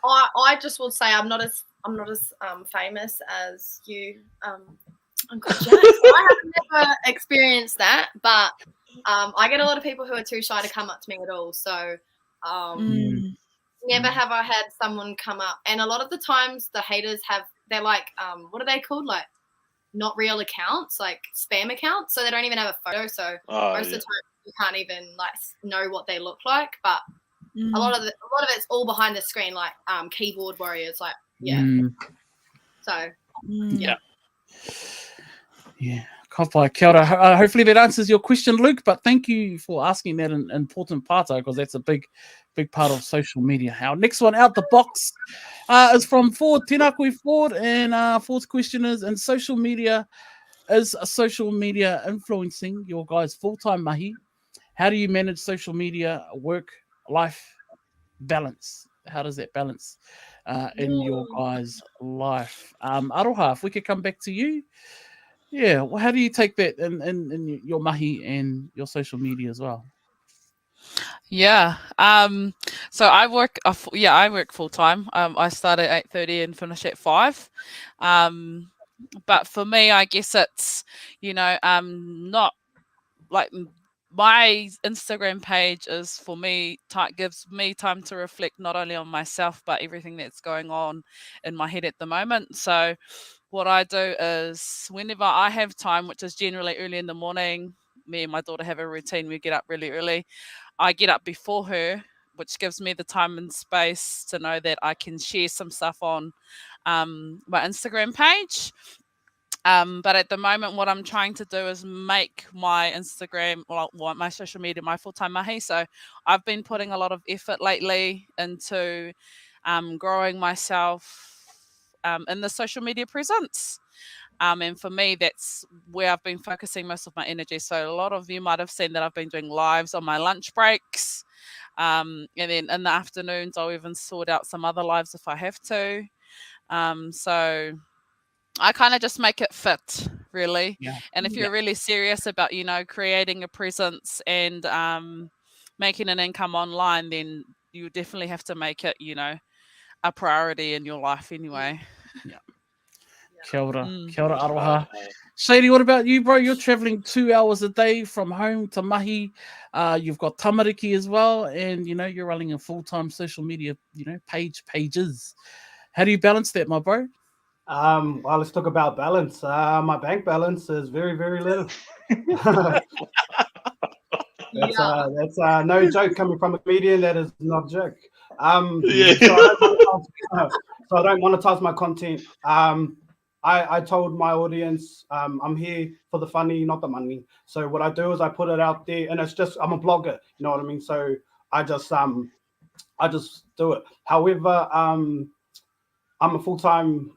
I just will say I'm not as famous as you, Uncle Jack. I have never experienced that, but I get a lot of people who are too shy to come up to me at all. So never have I had someone come up. And a lot of the times the haters they're like, what are they called? Like, not real accounts, like spam accounts. So they don't even have a photo. So most of the time you can't even like know what they look like. But a lot of it's all behind the screen, like keyboard warriors, like So yeah. Kapai, kia ora. Hopefully that answers your question, Luke. But thank you for asking that important pātai, because that's a big part of social media. Our next one out the box is from Ford. Tēnā koe, Ford. And Ford's question is, is social media influencing your guys' full-time mahi? How do you manage social media work-life balance? How does that balance in your guys' life? Aroha, if we could come back to you. Yeah, well, how do you take that in your mahi and your social media as well? Yeah. So I work full time. I start at 8:30 and finish at 5. But for me, I guess it's, you know, not like my Instagram page is for me, gives me time to reflect not only on myself, but everything that's going on in my head at the moment. So what I do is whenever I have time, which is generally early in the morning, me and my daughter have a routine. We get up really early. I get up before her, which gives me the time and space to know that I can share some stuff on my Instagram page. But at the moment, what I'm trying to do is make my Instagram, well, my social media, my full-time mahi. So I've been putting a lot of effort lately into growing myself in the social media presence. And for me, that's where I've been focusing most of my energy. So a lot of you might have seen that I've been doing lives on my lunch breaks. And then in the afternoons, I'll even sort out some other lives if I have to. So I kind of just make it fit, really. Yeah. And if you're really serious about, creating a presence and making an income online, then you definitely have to make it, a priority in your life anyway. Kia ora. Mm. Kia ora aroha. Sadie, what about you, bro? You're traveling 2 hours a day from home to mahi. You've got tamariki as well, and you're running a full-time social media, pages. How do you balance that, my bro? Well, let's talk about balance. My bank balance is very, very little. That's no joke coming from a comedian. That is not a joke. So I don't monetize my content. I told my audience I'm here for the funny, not the money. So what I do is I put it out there, and it's just I'm a blogger. You know what I mean? So I just do it. However, I'm a full-time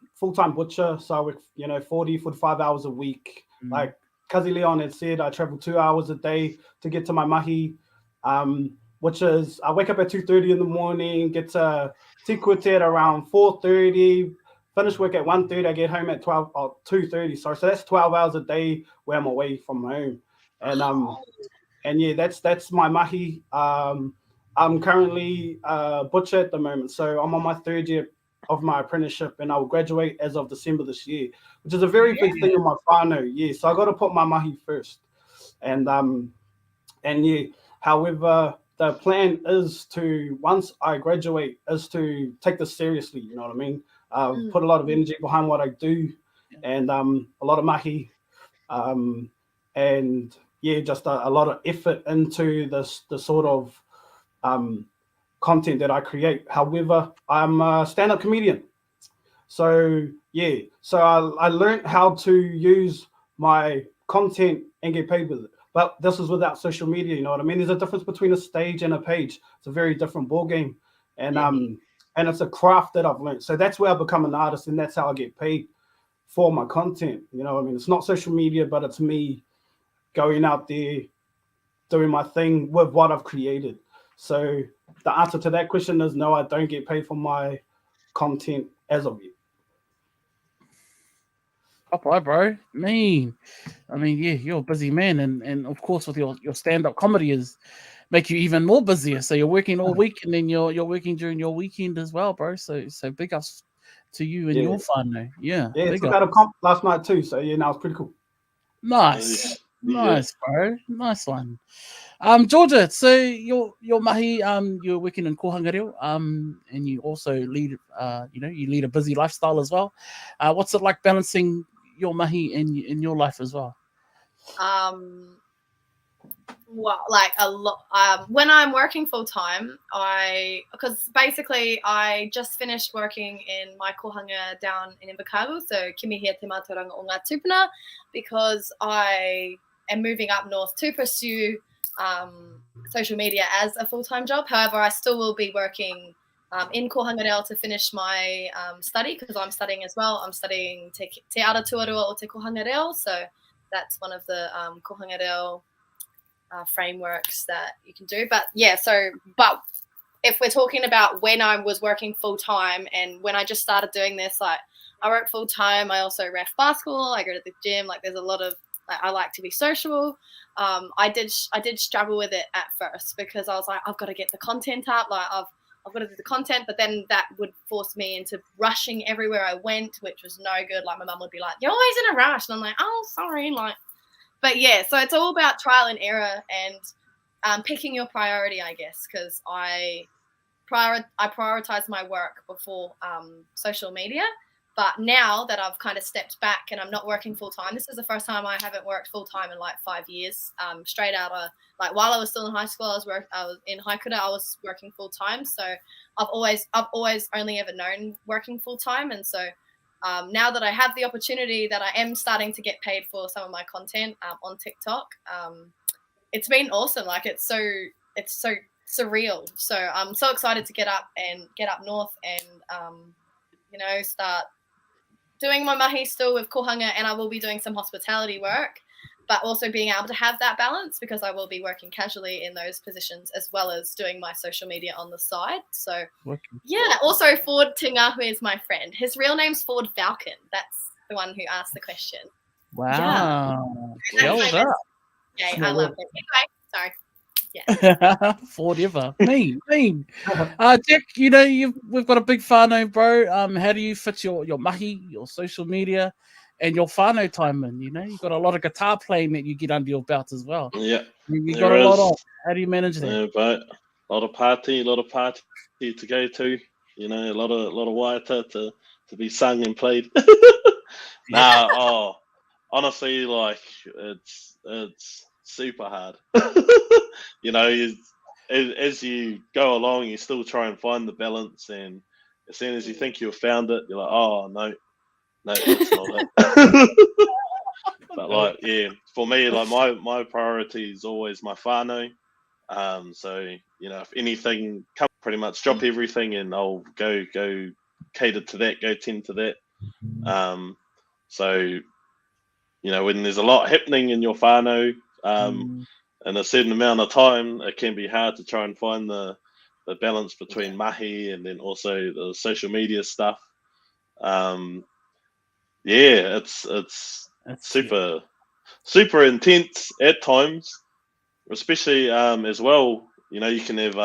butcher, so I work 45 hours a week. Like Kazi Leon had said, I travel 2 hours a day to get to my mahi, which is I wake up at 2:30 in the morning, get to Tikwiti at around 4:30, finish work at 1:30, I get home at 2:30. So that's 12 hours a day where I'm away from home, and yeah, that's my mahi. I'm currently a butcher at the moment, so I'm on my 3rd year of my apprenticeship, and I will graduate as of December this year, which is a very big thing in my whānau. Yeah, so I got to put my mahi first, and yeah. However, the plan is to once I graduate is to take this seriously. You know what I mean? Put a lot of energy behind what I do, and a lot of mahi, and yeah, just a lot of effort into the sort of content that I create. However, I'm a stand-up comedian. So yeah, so I learned how to use my content and get paid with it. But this is without social media, you know what I mean? There's a difference between a stage and a page. It's a very different ball game. And it's a craft that I've learned. So that's where I become an artist, and that's how I get paid for my content. You know what I mean? It's not social media, but it's me going out there doing my thing with what I've created. So the answer to that question is no, I don't get paid for my content as of yet. Up, bro. I mean, yeah, you're a busy man, and of course, with your stand-up comedy is make you even more busier. So you're working all week, and then you're working during your weekend as well, bro. So big ups to you and your whānau. Yeah, I took out a comp last night too. So yeah, now it's pretty cool. Nice, bro. Nice one. Georgia, so your mahi, you're working in kohanga reo, and you also lead, you lead a busy lifestyle as well. What's it like balancing your mahi in your life as well? Well, like a lot. When I'm working full time, because basically I just finished working in my kohanga down in Invercargill, so Kimihia Te Mātauranga o Ngā Tupuna, because I am moving up north to pursue social media as a full-time job. However, I still will be working in kohanga reo to finish my study, because I'm studying as well. I'm studying te ara tuarua o te kohanga reo, so that's one of the kohanga reo frameworks that you can do. But yeah, but if we're talking about when I was working full time and when I just started doing this, like I work full time, I also ref basketball, I go to the gym, like there's a lot of, like, I like to be social. I did struggle with it at first, because I was like, I've got to get the content up, like I've got to do the content, but then that would force me into rushing everywhere I went, which was no good. Like my mum would be like, you're always in a rush, and I'm like, oh, sorry, like. But yeah, so it's all about trial and error and picking your priority, I guess, because I prioritize my work before social media. But now that I've kind of stepped back and I'm not working full time, this is the first time I haven't worked full time in like 5 years. Straight out of, like, while I was still in high school, I was in Haikuta, I was working full time. So I've always only ever known working full time, and so now that I have the opportunity that I am starting to get paid for some of my content on TikTok, it's been awesome. Like it's so surreal. So I'm so excited to get up north and start doing my mahi still with kohanga, and I will be doing some hospitality work, but also being able to have that balance because I will be working casually in those positions as well as doing my social media on the side. So yeah, also Ford Tingahu is my friend. His real name's Ford Falcon. That's the one who asked the question. Wow. Yeah. Okay, I love it. Anyway, sorry. Yeah. Forever. Mean. Jack, we've got a big whānau, bro. How do you fit your mahi, your social media, and your whānau time in? You've got a lot of guitar playing that you get under your belt as well. Yeah. You got a lot on. How do you manage that? Yeah, but a lot of party to go to. A lot of waiata to be sung and played. Honestly, like it's super hard. As you go along, you still try and find the balance, and as soon as you think you've found it, you're like, oh no, that's not it. But like, yeah, for me, like my priority is always my whānau. So if anything comes, pretty much drop everything and I'll go cater to that, go tend to that. So when there's a lot happening in your whānau, in a certain amount of time, it can be hard to try and find the balance between mahi and then also the social media stuff. It's super intense at times, especially as well. You can have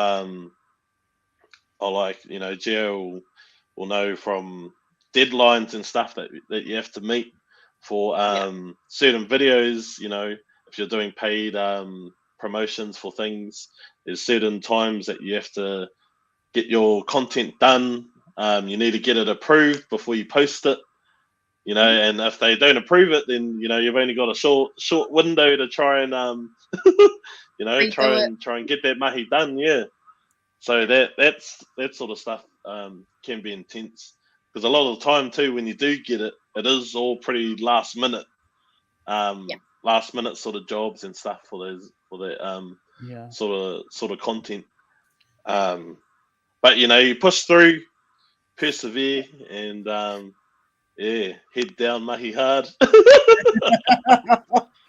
Gio will know from deadlines and stuff that you have to meet for certain videos. If you're doing paid promotions for things, there's certain times that you have to get your content done. You need to get it approved before you post it. And if they don't approve it, then you've only got a short window to try and try and get that mahi done. Yeah. So that sort of stuff can be intense, because a lot of the time too, when you do get it, it is all pretty last minute sort of jobs and stuff for that sort of content. But you push through, persevere, and head down mahi hard.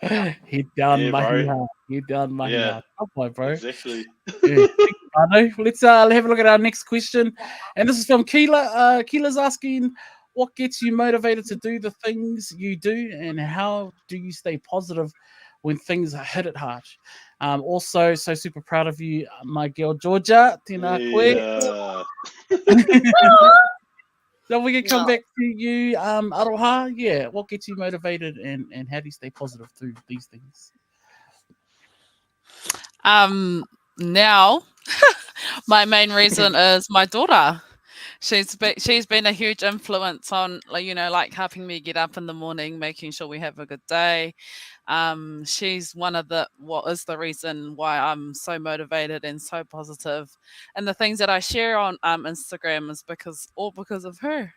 Head down mahi hard. Head down mahi hard. Oh, bro. Exactly. Let's have a look at our next question, and this is from Keela. Keela's asking, what gets you motivated to do the things you do, and how do you stay positive when things hit it hard? Also, so super proud of you, my girl Georgia. Tēnā koe. So we can come back to you, Aroha. Yeah, what gets you motivated, and how do you stay positive through these things? Now, my main reason is my daughter. She's been a huge influence on, like helping me get up in the morning, making sure we have a good day. She's what is the reason why I'm so motivated and so positive, and the things that I share on Instagram is because of her.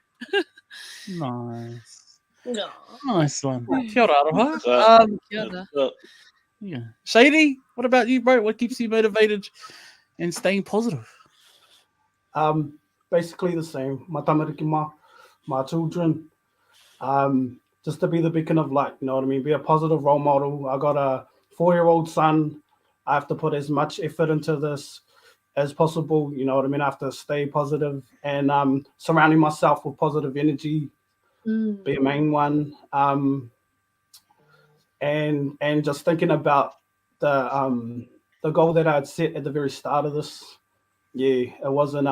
Nice. No. Nice one. Kia ora, Aroha. Kia ora. Yeah. Shady, what about you, bro? What keeps you motivated and staying positive? Basically the same. My tamariki, my children. Just to be the beacon of light, you know what I mean? Be a positive role model. I got a 4-year-old son. I have to put as much effort into this as possible, you know what I mean? I have to stay positive and surrounding myself with positive energy, be a main one. And just thinking about the goal that I'd set at the very start of this. Yeah, it wasn't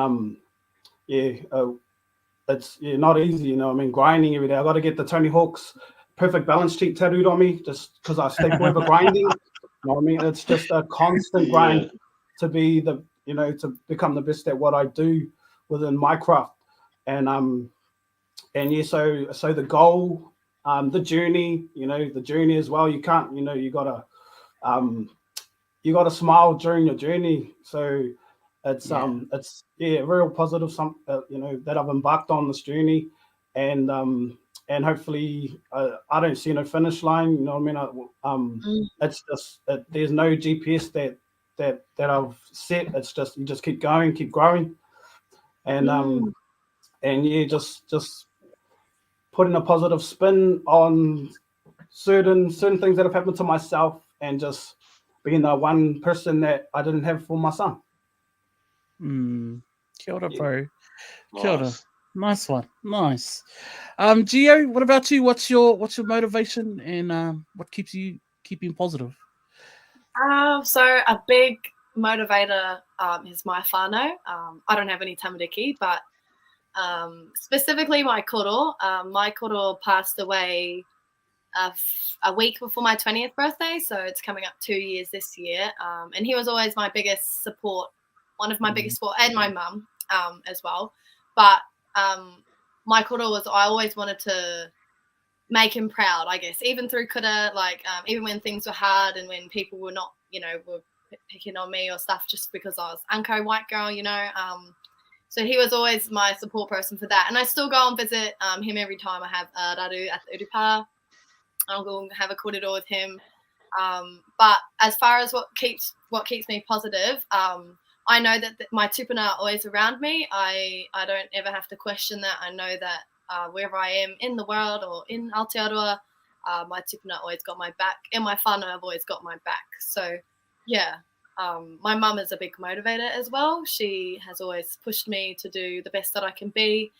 it's not easy, you know what I mean? Grinding every day. I got to get the Tony Hawk's perfect balance sheet tattooed on me just because I stay forever grinding. You know what I mean? It's just a constant grind to be to become the best at what I do within my craft. And so the goal, the journey, the journey as well. You can't, you gotta smile during your journey. So it's real positive. That I've embarked on this journey, and hopefully I don't see no finish line. You know what I mean? It's just there's no GPS that I've set. It's just you just keep going, keep growing, and yeah, just putting a positive spin on certain things that have happened to myself, and just being the one person that I didn't have for my son. Kia ora, bro. Nice. Kia ora. Nice one. Nice. Gio, what about you? What's your motivation, and what keeps you keeping positive? So a big motivator is my whānau. I don't have any tamariki, but specifically my koro. My koro passed away a week before my 20th birthday, so it's coming up 2 years this year. And he was always my biggest support, one of my biggest support, and my mum as well. But my koro was, I always wanted to make him proud, I guess, even through kura, like even when things were hard and when people were not, were picking on me or stuff just because I was unco white girl, So he was always my support person for that. And I still go and visit him every time I have raru at the urupa. I'll go and have a kōrero with him. But as far as what keeps me positive, I know that my tupuna are always around me. I don't ever have to question that. I know that wherever I am in the world or in Aotearoa, my tupuna always got my back, and my whānau have always got my back. So, yeah, my mum is a big motivator as well. She has always pushed me to do the best that I can be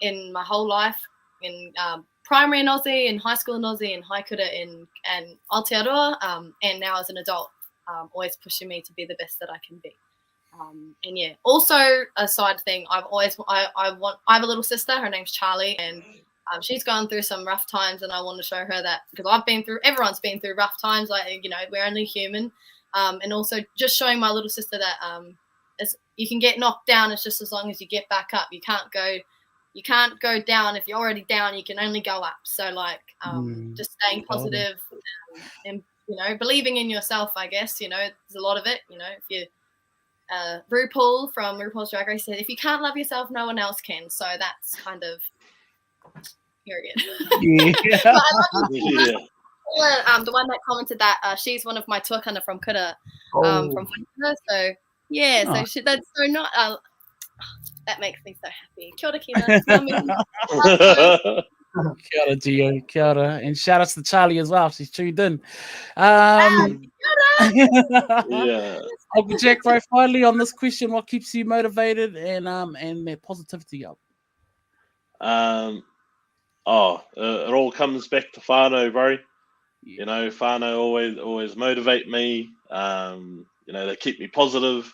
in my whole life, in primary in Aussie, in high school in Aussie, in haikura in Aotearoa, and now as an adult, always pushing me to be the best that I can be. And yeah, also a side thing, I have a little sister, her name's Charlie, and she's gone through some rough times, and I want to show her that, because everyone's been through rough times, like, we're only human. And also just showing my little sister that you can get knocked down, it's just as long as you get back up. You can't go down. If you're already down, you can only go up. So like just staying positive and believing in yourself, I guess. There's a lot of it. If you RuPaul from RuPaul's Drag Race said, if you can't love yourself, no one else can. So that's kind of period. Yeah. But I love the one that commented that she's one of my tuakana from Kura, from Whanaka. So yeah, so that's so not. That makes me so happy. Kia ora, Kina. Kia ora, Gio. Kia ora. And shout out to Charlie as well. She's tuned in. Yeah. Uncle Jack, bro, finally on this question, what keeps you motivated and that positivity up? It all comes back to whānau, bro. Yeah. Whānau always motivate me. They keep me positive.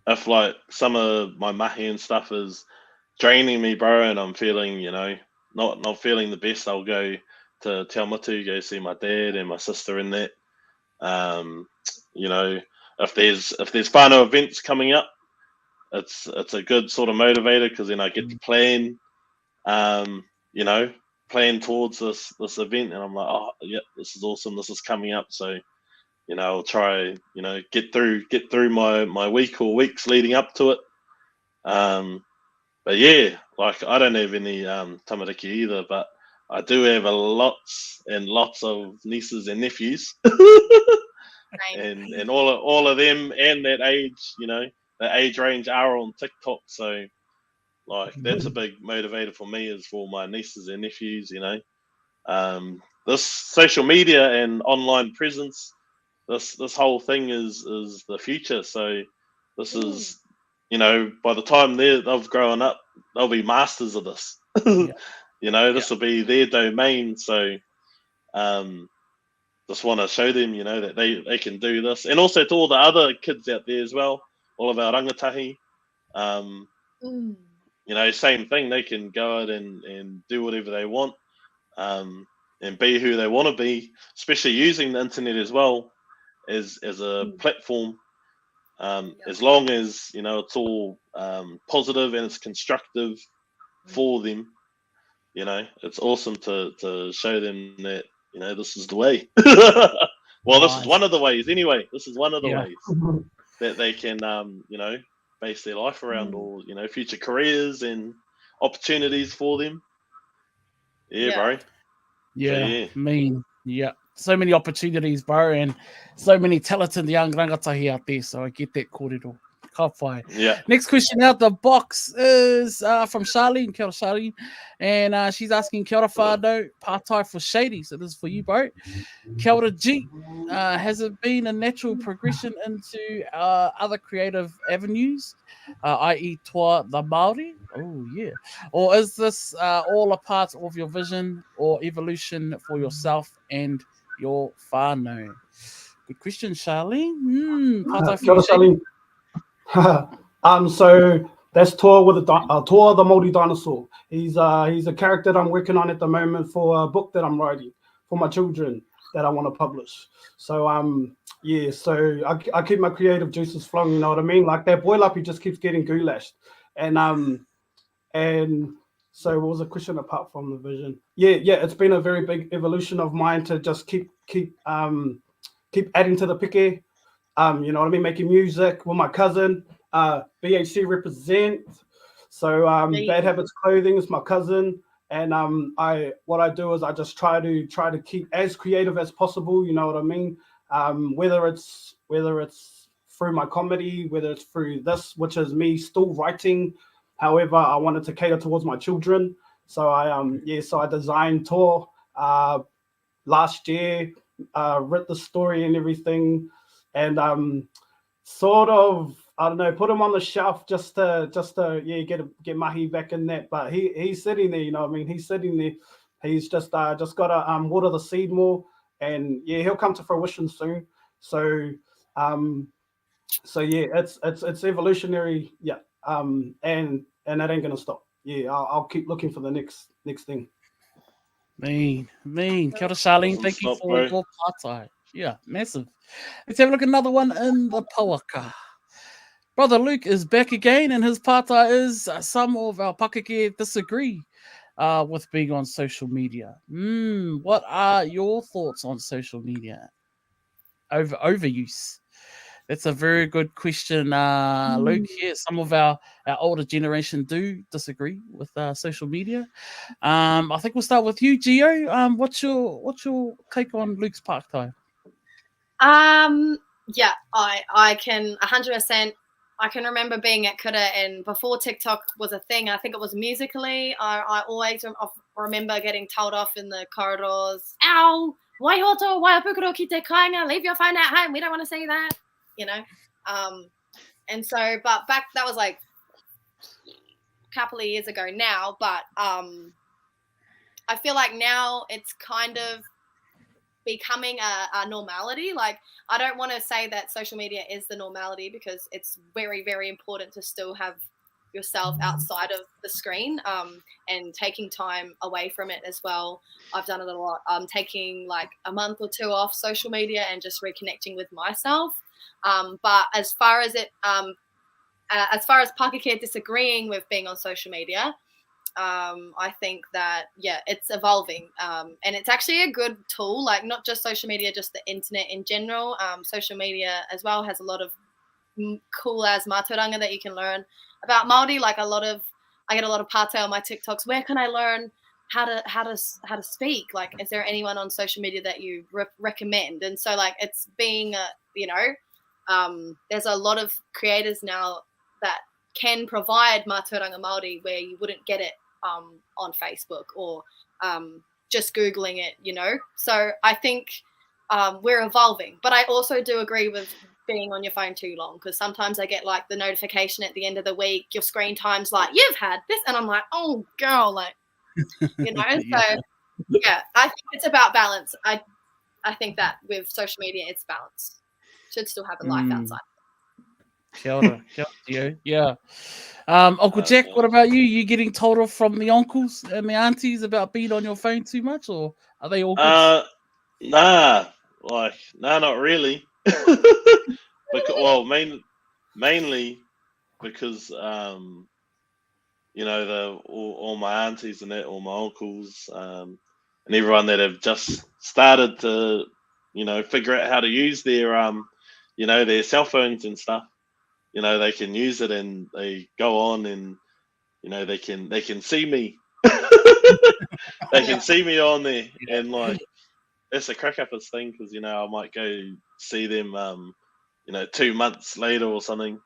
If like some of my mahi and stuff is draining me, bro, and I'm feeling, not feeling the best, I'll go to Te Awamutu, go see my dad and my sister in that. If there's whānau events coming up, it's a good sort of motivator, because then I get to plan towards this event, and I'm like, oh yeah, this is awesome, this is coming up, so I'll try get through my week or weeks leading up to it. But yeah, like I don't have any tamariki either, but I do have lots and lots of nieces and nephews. and all of them and that age range are on TikTok, so like that's a big motivator for me, is for my nieces and nephews. This social media and online presence, this whole thing is the future. So this is by the time they've grown up, they'll be masters of this. This will be their domain. So just want to show them, that they can do this, and also to all the other kids out there as well, all of our rangatahi. Same thing. They can go out and do whatever they want, and be who they want to be, especially using the internet as well as a platform. As long as it's all positive and it's constructive for them, it's awesome to show them that this is the way. Well, this is one of the ways anyway. This is one of the ways that they can base their life around, or future careers and opportunities for them. Yeah, bro. Yeah, yeah. So many opportunities, bro, and so many talented young rangatahi out there. So I get that kōrero. Ka whai. Yeah. Next question out the box is from Charlene. Kia ora, Charlene. And she's asking, kia ora whānau, pātai for Shady. So this is for you, bro. Kia ora, G. Has it been a natural progression into other creative avenues, i.e. toa the Māori? Oh, yeah. Or is this all a part of your vision or evolution for yourself and your whānau? Good question, Charlene. Pātai Kia ora, for Shady. Charlene. So that's Toa with Toa the Māori dinosaur. He's a character that I'm working on at the moment for a book that I'm writing for my children that I want to publish. So yeah, so I keep my creative juices flowing, you know what I mean? Like that boy lappy just keeps getting goulashed. And so what was the question apart from the vision? Yeah, it's been a very big evolution of mine to just keep adding to the pike. You know what I mean? Making music with my cousin, BHC represent. So Bad Habits Clothing is my cousin. And what I do is I just try to keep as creative as possible, you know what I mean? Whether it's through my comedy, whether it's through this, which is me still writing. However, I wanted to cater towards my children. So I designed Tour last year, wrote the story and everything, and sort of, I don't know, put him on the shelf just to get mahi back in that. But he's sitting there, you know what I mean? He's sitting there. He's just got to water the seed more, and yeah, he'll come to fruition soon. So yeah, it's evolutionary, yeah. And that ain't gonna stop. Yeah, I'll keep looking for the next thing. Mean. Kia ora, Charlene. Doesn't Thank you stop, for bro. your pātai. Yeah, massive. Let's have a look at another one in the Pauaka. Brother Luke is back again, and his pātai is some of our pakeke disagree with being on social media. What are your thoughts on social media? Overuse. That's a very good question, Luke. Yeah, some of our older generation do disagree with social media. I think we'll start with you, Gio. What's your take on Luke's pātai? Yeah, I can 100%. I can remember being at Kura, and before TikTok was a thing, I think it was Musically. I always remember getting told off in the corridors. Ow! Waihoto, waipukuro ki te kāinga, leave your phone at home. We don't want to see that, you know. And so, but back, that was like a couple of years ago now. But I feel like now it's kind of becoming a normality. Like, I don't want to say that social media is the normality, because it's very, very important to still have yourself outside of the screen, and taking time away from it as well. I've done it a lot. I'm taking like a month or two off social media and just reconnecting with myself. But as far as pakeke disagreeing with being on social media, I think that, yeah, it's evolving, and it's actually a good tool. Like, not just social media, just the internet in general. Social media as well has a lot of cool as mātauranga that you can learn about Māori. Like, I get a lot of pātai on my TikToks. Where can I learn how to speak? Like, is there anyone on social media that you recommend? And so, like, it's being there's a lot of creators now that can provide mātauranga Māori where you wouldn't get it on Facebook or just Googling it, you know. So I think we're evolving. But I also do agree with being on your phone too long, because sometimes I get like the notification at the end of the week, your screen time's like, you've had this, and I'm like, oh girl, like, you know. Yeah. So yeah, I think it's about balance. I think that with social media, it's balance. Should still have a life outside. Kia ora, Gio. Yeah. Uncle Jack, what about you? You getting told off from the uncles and the aunties about being on your phone too much, or are they all good? Nah, not really. Mainly because you know, all my aunties and that, all my uncles, and everyone that have just started to, you know, figure out how to use their you know, their cell phones and stuff. you know, they can use it and they go on and, you know, they can see me. They can see me on there, and like it's a crack up thing because, you know, I might go see them, you know, 2 months later or something.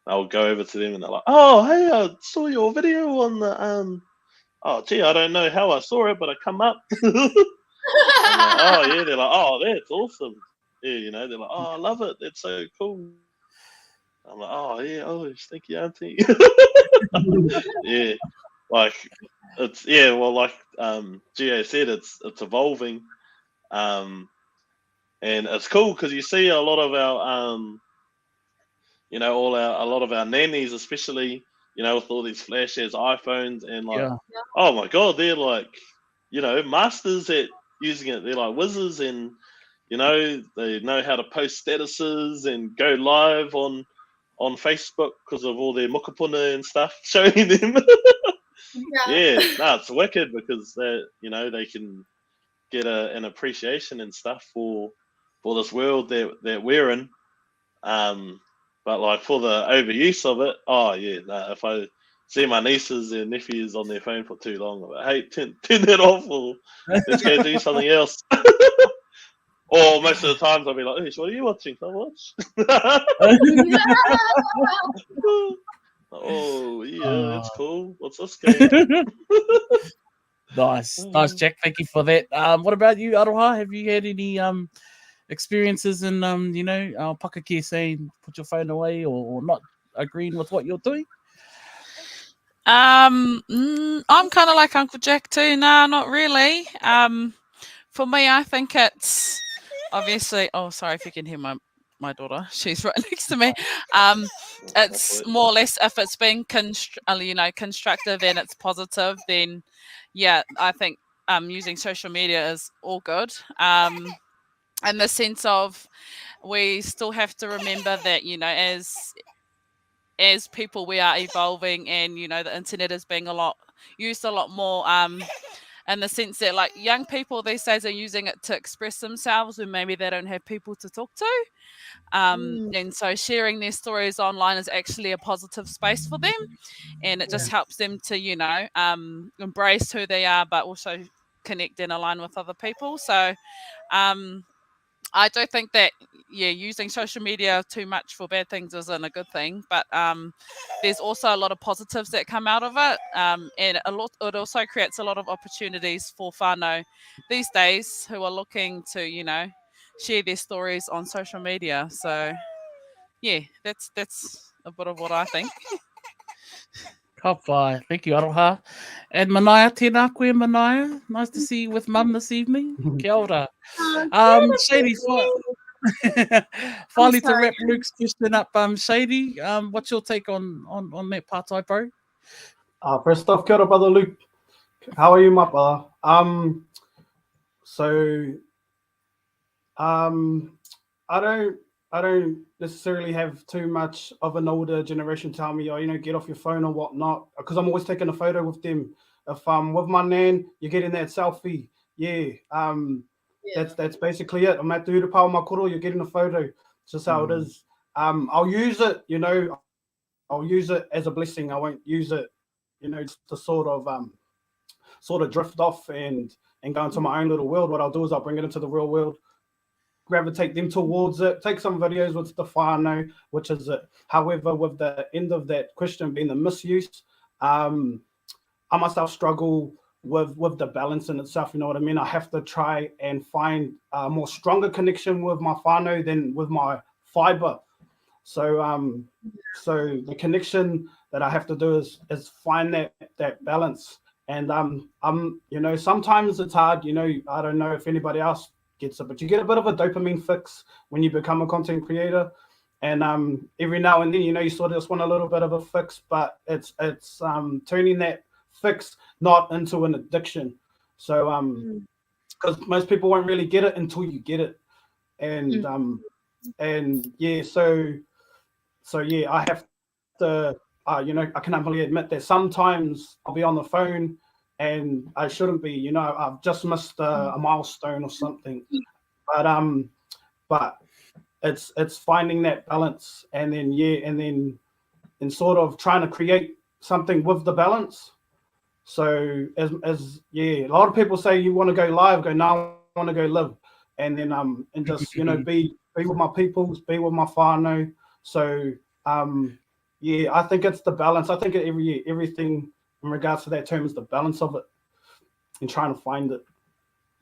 I'll go over to them and they're like, "Oh, hey, I saw your video on the oh, gee, I don't know how I saw it, but I come up." I'm like, "Oh yeah," they're like, "Oh, that's awesome." Yeah, you know, they're like, "Oh, I love it. That's so cool." I'm like, "Oh yeah, oh, thank you, auntie." Yeah, like it's well, like Gio said, it's evolving, and it's cool because you see a lot of our you know, a lot of our nannies, especially, you know, with all these flashes, iPhones, and like, oh my god, they're like, you know, masters at using it. They're like whizzes, and you know, they know how to post statuses and go live on Facebook because of all their mokopuna and stuff showing them. Yeah, no, it's wicked because they, you know, they can get an appreciation and stuff for this world that we're in. But like for the overuse of it, oh yeah, no, if I see my nieces and nephews on their phone for too long, I'm like, hey, turn that off, or let's go do something else. Or most of the times I'll be like, "What are you watching? Can I watch?" Oh yeah, that's cool. What's this game? Nice, Jack. Thank you for that. What about you, Aroha? Have you had any experiences in you know, pakake saying put your phone away or not agreeing with what you're doing? I'm kind of like Uncle Jack too. No, not really. For me, I think it's obviously. Oh, sorry if you can hear my daughter. She's right next to me. It's more or less if it's being you know, constructive and it's positive, then yeah, I think using social media is all good. In the sense of we still have to remember that, you know, as people we are evolving, and you know the internet is being used a lot more, in the sense that like young people these days are using it to express themselves when maybe they don't have people to talk to, and so sharing their stories online is actually a positive space for them, and it just helps them to, you know, embrace who they are but also connect and align with other people. So I do think that, yeah, using social media too much for bad things isn't a good thing, but there's also a lot of positives that come out of it, and it also creates a lot of opportunities for whānau these days who are looking to, you know, share their stories on social media. So yeah, that's a bit of what I think. Ka whai. Thank you, Aroha. And Manaia, tēnā koe, Manaia. Nice to see you with Mum this evening. Kia ora. Shady, finally to wrap Luke's question up, Shady, what's your take on that pātai, bro? First off, kia ora, brother Luke. How are you, my brother? So, I don't necessarily have too much of an older generation tell me, oh, you know, get off your phone or whatnot, because I'm always taking a photo with them. If I'm with my nan, you're getting that selfie. Yeah. That's basically it. I'm at the Urupao Makoro, you're getting a photo. It's just how it is. I'll use it, you know, I'll use it as a blessing. I won't use it, you know, to sort of drift off and go into my own little world. What I'll do is I'll bring it into the real world, gravitate them towards it, take some videos with the whānau, which is it. However, with the end of that question being the misuse, I myself struggle with the balance in itself, you know what I mean? I have to try and find a more stronger connection with my whānau than with my fiber. So so the connection that I have to do is find that balance. And you know, sometimes it's hard, you know, I don't know if anybody else gets it, but you get a bit of a dopamine fix when you become a content creator. And every now and then, you know, you sort of just want a little bit of a fix, but it's turning that fix not into an addiction. So because most people won't really get it until you get it. And yeah, so yeah, I have to you know, I can humbly admit that sometimes I'll be on the phone and I shouldn't be, you know, I've just missed a milestone or something. But it's finding that balance, and then sort of trying to create something with the balance. So as a lot of people say, you want to go live, go no, I want to go live, and then and just be with my peoples, be with my whānau. So I think it's the balance. I think everything in regards to that term is the balance of it and trying to find it.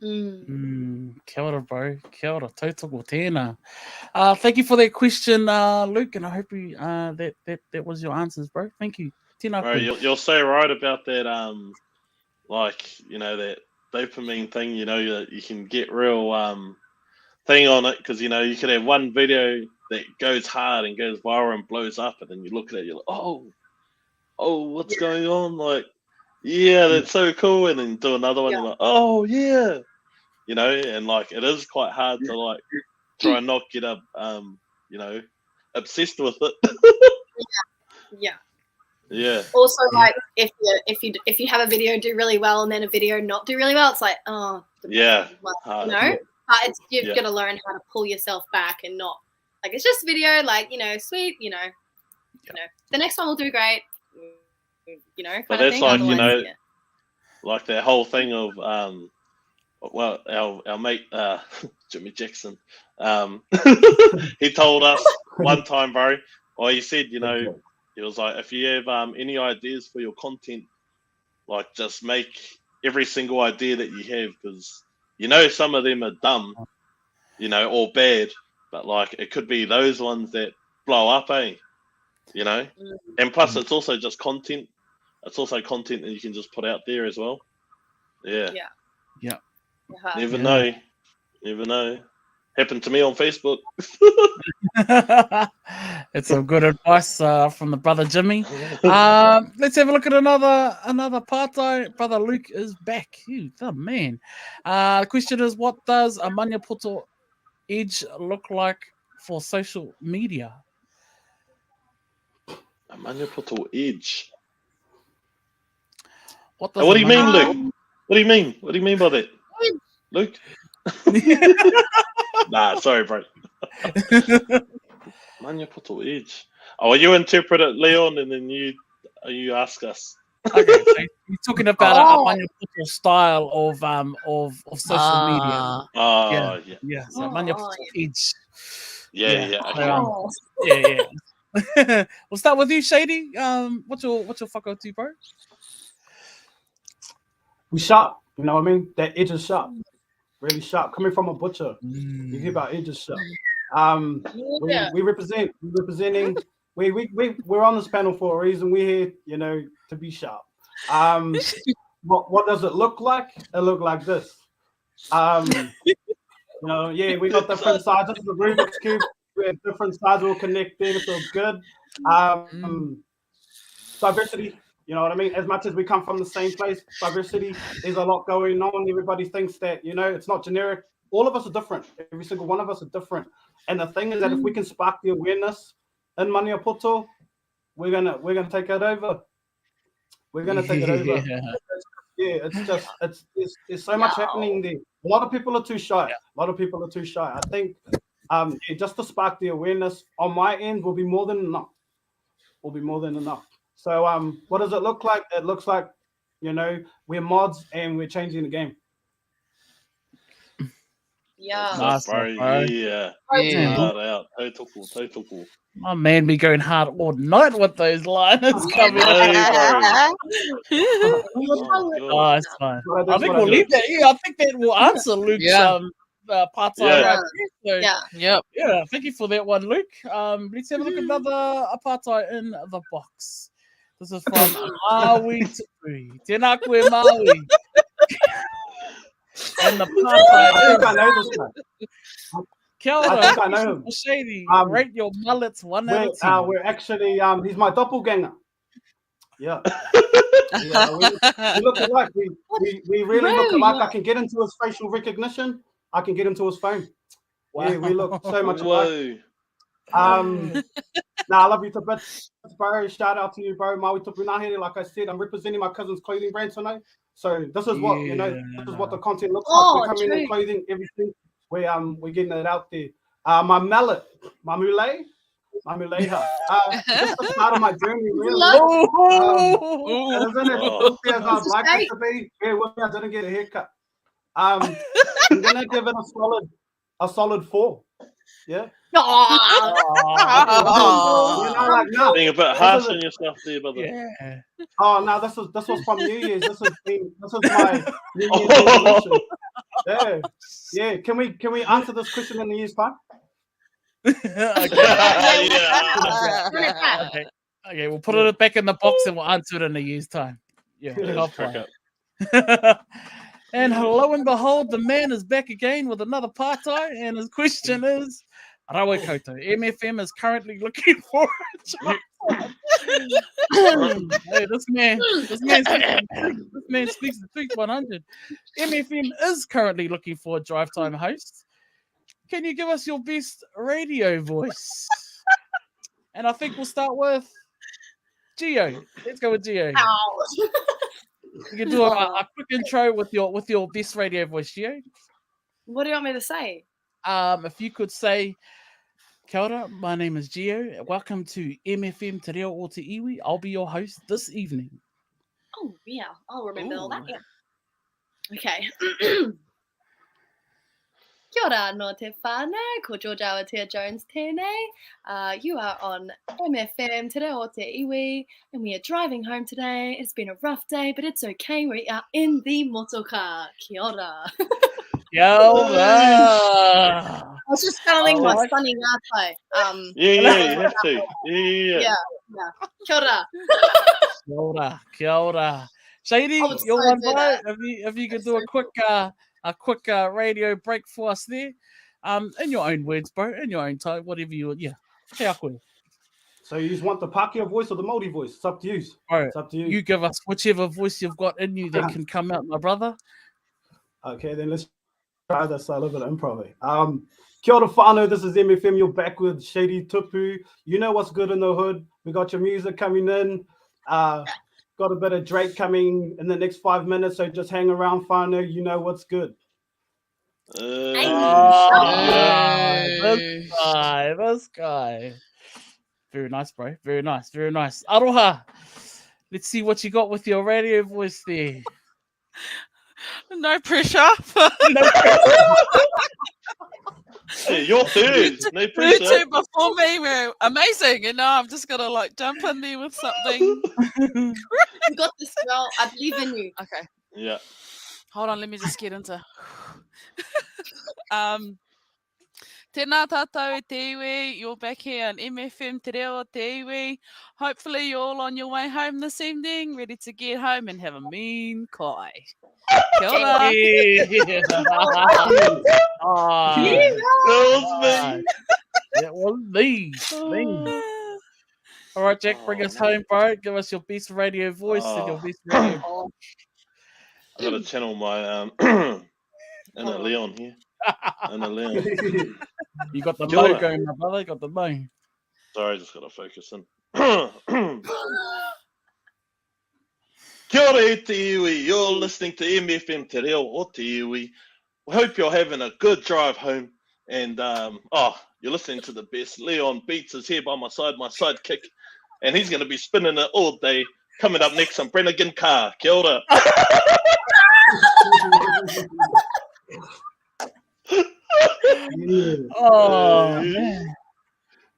Kia ora, bro. Kia ora, tautoko tēnā. Thank you for that question, Luke, and I hope you, that was your answers, bro. Thank you. Tēnā Bro, koe. you're so right about that. That dopamine thing. You can get real thing on it because you could have one video that goes hard and goes viral and blows up, and then you look at it, you're like, oh, what's going on? Like, yeah, that's so cool, and then do another one, you're like, oh yeah, and like it is quite hard to like try and not get obsessed with it. Yeah. Also, like if you have a video do really well and then a video not do really well, it's like but you've got to learn how to pull yourself back and not like it's just a video, like sweet, the next one will do great, But that's like like that whole thing of our mate Jimmy Jackson, he told us one time, bro. Or he said, he was like, if you have any ideas for your content, like just make every single idea that you have, because some of them are dumb, or bad, but like it could be those ones that blow up, And plus, it's also just content. It's also content that you can just put out there as well. Yeah. Never know. Happened to me on Facebook. It's some good advice from the brother Jimmy. Let's have a look at another pātai. Brother Luke is back. The man. The question is, what does a Maniapoto edge look like for social media? A Maniapoto edge. What do you mean, Luke? What do you mean? What do you mean by that, Luke? Nah, sorry, bro. Maniapoto edge. Oh, you interpret it, Leon, and then you ask us. Okay, so you're talking about a Maniapoto style of social media. Yeah. So Maniapoto edge. Yeah. We'll start with you, Shady. What's your whakautu, bro? We sharp, you know what I mean? That edge is sharp, really sharp. Coming from a butcher, you hear about edge is sharp. We're representing. We're on this panel for a reason. We're here, to be sharp. What does it look like? It look like this. We got different sizes. The Rubik's Cube, we have different sizes all connecting, so it's good. Diversity, you know what I mean? As much as we come from the same place, diversity, there's a lot going on. Everybody thinks that, it's not generic. All of us are different. Every single one of us are different. And the thing is that if we can spark the awareness in Maniapoto, we're gonna take it over. We're gonna take it over. There's so much happening there. A lot of people are too shy. I think just to spark the awareness on my end will be more than enough. So what does it look like? It looks like, we're mods and we're changing the game. Nice, bro. Yeah. Hard out. Tautoko. My man be going hard all night with those lines coming. It's fine. I think we'll leave that. I think that will answer Luke's part-time right there. So, thank you for that one, Luke. Let's have a look at another apartheid in the box. This is from Maui Tupu. Tēnā koe Maui. And the apartheid. I know this guy. Kia ora. I think I know him. Shady, rate your mullets 1 out of 10. We're actually, he's my doppelganger. Yeah. We look alike. We really look alike. I can get into his facial recognition. I can get into his phone. Wow. Yeah, we look so much alike. I love you to bits, bro. Shout out to you, bro. Maui tupu nahere. Like I said, I'm representing my cousin's clothing brand tonight. So this is what this is what the content looks like. We're coming in clothing, everything. We're getting it out there. My mallet, my muley. This is the start of my journey, really. And isn't it filthy as I'd like it to be? Yeah, well, I didn't get a haircut. I'm gonna give it a solid 4. Yeah. Being a bit harsh on yourself there, brother. Yeah. Oh no, this was from New Year's. This is my New Year's resolution. Yeah. Can we answer this question in a year's time? Okay, we'll put it back in the box and we'll answer it in a year's time. Yeah. And lo and behold, the man is back again with another partai, and his question is, Rawe Koto, MFM is currently looking for a job. Hey, this man speaks the truth 100. MFM is currently looking for a drive time host. Can you give us your best radio voice? And I think we'll start with Gio. Let's go with Gio. You can do a quick intro with your best radio voice, Gio. What do you want me to say? If you could say, kia ora, my name is Gio. Welcome to MFM Te Reo o Te Iwi. I'll be your host this evening. Oh, yeah. I'll remember all that. Yeah. Okay. Kia ora no te whānau, ko George Awatea Jones tēnei. You are on MFM Te Reo o Te Iwi, and we are driving home today. It's been a rough day, but it's okay. We are in the motoka. Kia ora. Kia ora. I was just channeling my sunny ngātai. You have to. Yeah. Kia ora. Kia ora. Shady, you're one vote. If you could do a quick radio break for us there, in your own words, bro, in your own time, whatever you, Kia koe. So you just want the Pākehā voice or the Māori voice? It's up to you. Bro, it's up to you. You give us whichever voice you've got in you that can come out, my brother. Okay, then let's try this a little bit of improv. Kia ora whānau, this is MFM. You're back with Shady Tupu. You know what's good in the hood. We got your music coming in. Got a bit of Drake coming in the next 5 minutes, so just hang around, whānau. You know what's good. This guy. Very nice, bro. Very nice. Aroha, let's see what you got with your radio voice there. No pressure. Hey, your turn. No pressure. You two before me were amazing, and now I'm just gonna jump in there with something. You got this, girl. I believe in you. Okay. Yeah. Hold on, let me just get into. Tēnā tātou e te iwi, you're back here on MFM Te Reo o Te Iwi. Hopefully you're all on your way home this evening, ready to get home and have a mean kai. Kia ora. That was me. All right, Jack, bring us home, bro. Give us your best radio voice and your best radio voice. I've got to channel my inner Leon here. Inner Leon. You got the mo going, my brother. You got the mo. Sorry, I just got to focus in. Kia ora e te iwi. You're listening to MFM Te Reo o Te Iwi. We hope you're having a good drive home. And you're listening to the best. Leon Beats is here by my side, my sidekick. And he's going to be spinning it all day. Coming up next on Brennigan Car. Kia ora. Man.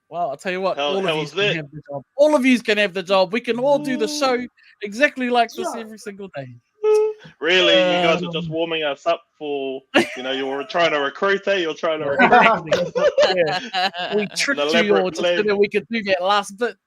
Well, I'll tell you what, all of you can have the job. All of you can have the job. We can all do the show exactly like this every single day. Really? You guys are just warming us up for, you're trying to recruit, eh? You're trying to recruit. Yeah. We tricked you all just so that we could do that last bit.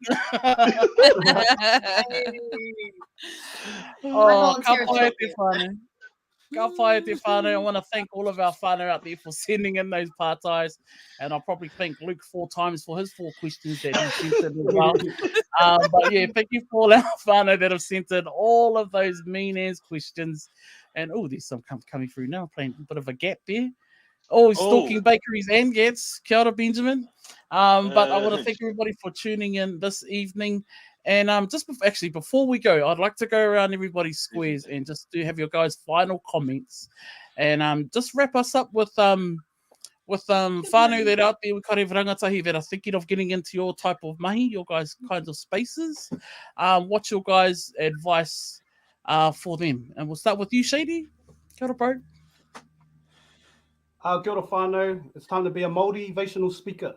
Ka whae te whānau. I want to thank all of our whānau out there for sending in those partais. And I'll probably thank Luke 4 times for his 4 questions that he sent in as well. But yeah, thank you for all our whānau that have sent in all of those mean-ass questions. And there's some coming through now, playing a bit of a gap there. Stalking bakeries and gats. Kia ora, Benjamin. But I want to thank everybody for tuning in this evening. And before we go, I'd like to go around everybody's squares and just have your guys' final comments, and just wrap us up with with whānau that out there, we kind of rangatahi that are thinking of getting into your type of mahi, your guys' kinds of spaces. What's your guys' advice for them? And we'll start with you, Shady. Kia ora, bro. Kia ora whānau. It's time to be a motivational speaker.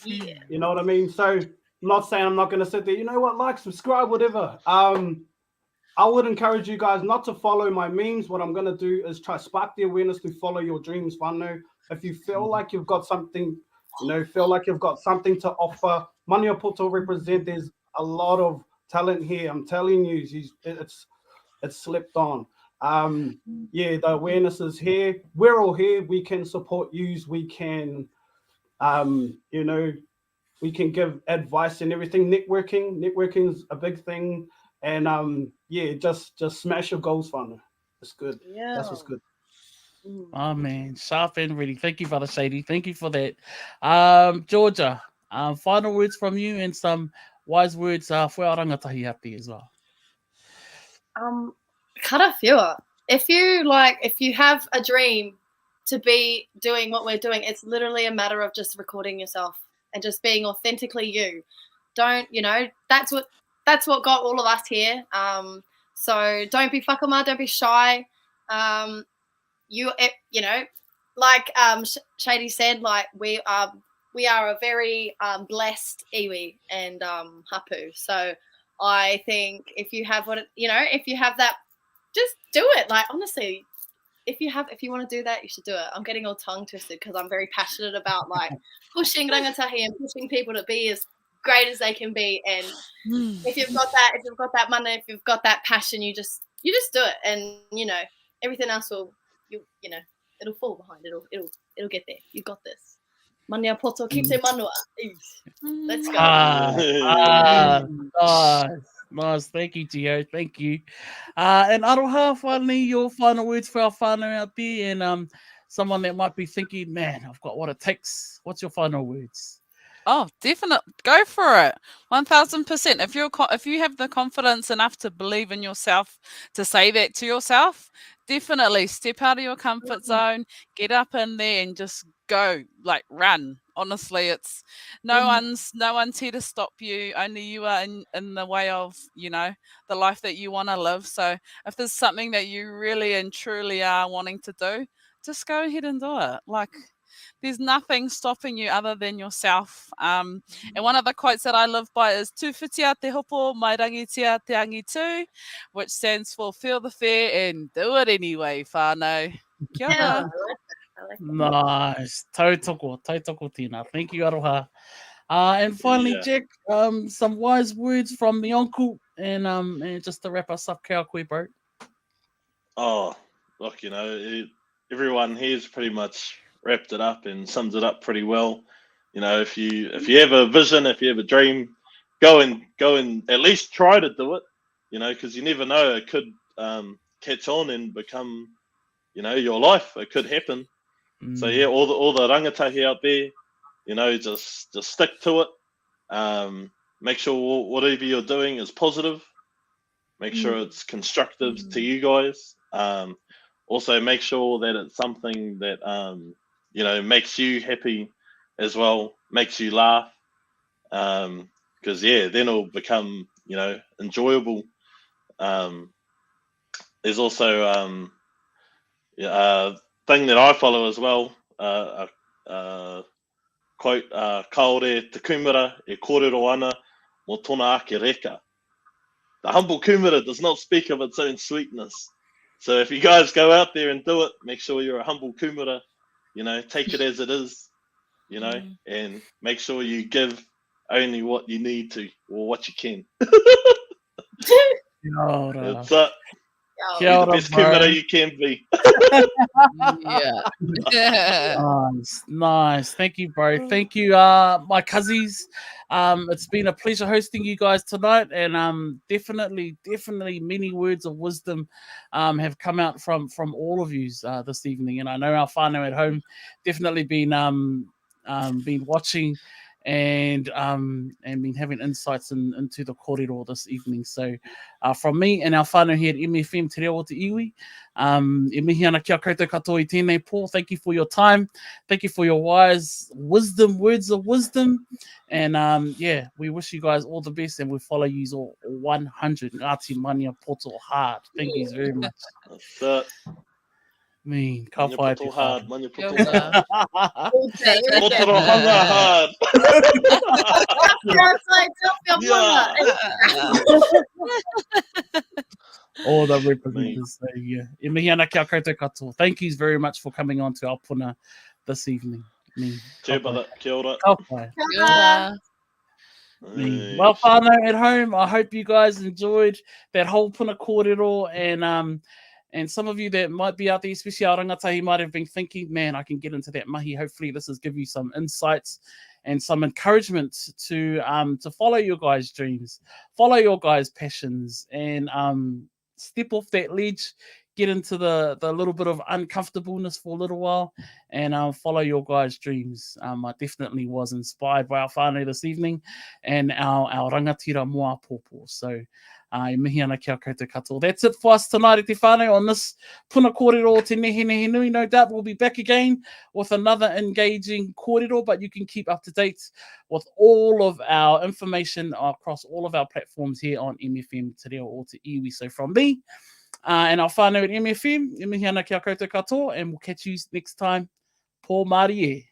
Yeah. You know what I mean? So I'm not saying I'm not going to sit there, you know what, like, subscribe, whatever. I would encourage you guys not to follow my memes. What I'm going to do is try spark the awareness to follow your dreams, whānau. If you feel like you've got something, feel like you've got something to offer, Maniapoto represent, there's a lot of talent here. I'm telling you, it's slept on. The awareness is here. We're all here. We can support yous. We can, we can give advice and everything. Networking is a big thing. And just smash your goals, whānau. It's good. Yeah. That's what's good. Oh man, sharp and ready. Thank you, Brother Shady. Thank you for that. Georgia, final words from you and some wise words for our rangatahi happy as well. Kara whiua. If you have a dream to be doing what we're doing, it's literally a matter of just recording yourself and just being authentically you. Don't, that's what got all of us here. So don't be whakama, don't be shy. Shady said, like we are a very blessed iwi and hapu. So I think if you have that, just do it. Like, honestly, if you want to do that, you should do it. I'm getting all tongue twisted because I'm very passionate about like pushing rangatahi and pushing people to be as great as they can be. And if you've got that money, if you've got that passion, you just do it, and everything else will it'll fall behind. It'll get there. You got this. Maniapoto keeps it manua. Let's go. Nice. Thank you, Gio. Thank you. And Aroha, finally, your final words for our whānau out there, and someone that might be thinking, man, I've got what it takes. What's your final words? Oh, definitely. Go for it. 1000%. If you have the confidence enough to believe in yourself, to say that to yourself, definitely step out of your comfort zone, get up in there and just go, like run. Honestly, it's no one's here to stop you. Only you are in the way of, the life that you want to live. So if there's something that you really and truly are wanting to do, just go ahead and do it. Like, there's nothing stopping you other than yourself. And one of the quotes that I live by is "Tūwhitia te hopo, mai rangitia te angi tū," which stands for feel the fear and do it anyway, whānau. Kia ora. Yeah, I like that. Nice. Tautoko tīnā. Thank you, Aroha. And finally, Jack, some wise words from the uncle, and just to wrap us up, kia koe, bro. Oh, look, everyone here's pretty much wrapped it up and sums it up pretty well. If you have a vision, if you have a dream, go and at least try to do it. Because you never know, it could catch on and become, your life. It could happen. So yeah, all the rangatahi out there, just stick to it. Make sure whatever you're doing is positive. Make sure it's constructive to you guys. Also, make sure that it's something that makes you happy as well, makes you laugh. Because then it'll become enjoyable. There's also thing that I follow as well. Quote, kaore te kumara e kōrero ana mō tōna ake reka. The humble kumara does not speak of its own sweetness. So if you guys go out there and do it, make sure you're a humble kumara, take it as it is, and make sure you give only what you need to or what you can. It's be the best kumara you can be. Nice. Thank you, bro. Thank you, my cousins. It's been a pleasure hosting you guys tonight, and definitely many words of wisdom have come out from all of you this evening. And I know our whānau at home definitely been watching and been having insights into the kōrero this evening. So from me and our whānau here at MFM Te Reo o Te Iwi, e mihi ana kia koutou katoa I tēnei pō. Thank you for your time. Thank you for your wise words of wisdom. And yeah, we wish you guys all the best, and we follow you all 100 Ngāti Maniapoto hard. Thank you very much. Me, ka whai te Maniapoto hard, whānau. Maniapoto hard. Okay, Otorohanga hard. All the representatives. So, yeah. E mihi ana kia koutou katoa. Thank you very much for coming on to our puna this evening. Me, Cheers, brother. Kia ora. ka whai. Well, whānau at home, I hope you guys enjoyed that whole puna kōrero, and some of you that might be out there, especially our rangatahi, might have been thinking, man, I can get into that mahi. Hopefully this has given you some insights and some encouragement to follow your guys' dreams, follow your guys' passions, and step off that ledge, get into the little bit of uncomfortableness for a little while, and follow your guys' dreams. I definitely was inspired by our whānau this evening and our rangatira moa pōpō. So mihi ana kia koutou katoa. That's it for us tonight, te whānau, on this puna kōrero o te nehe nui. No doubt we'll be back again with another engaging kōrero, but you can keep up to date with all of our information across all of our platforms here on MFM Te Reo o Te Iwi. So from me and our whānau at MFM, mihi ana kia koutou katoa, and we'll catch you next time. Pō Mārie.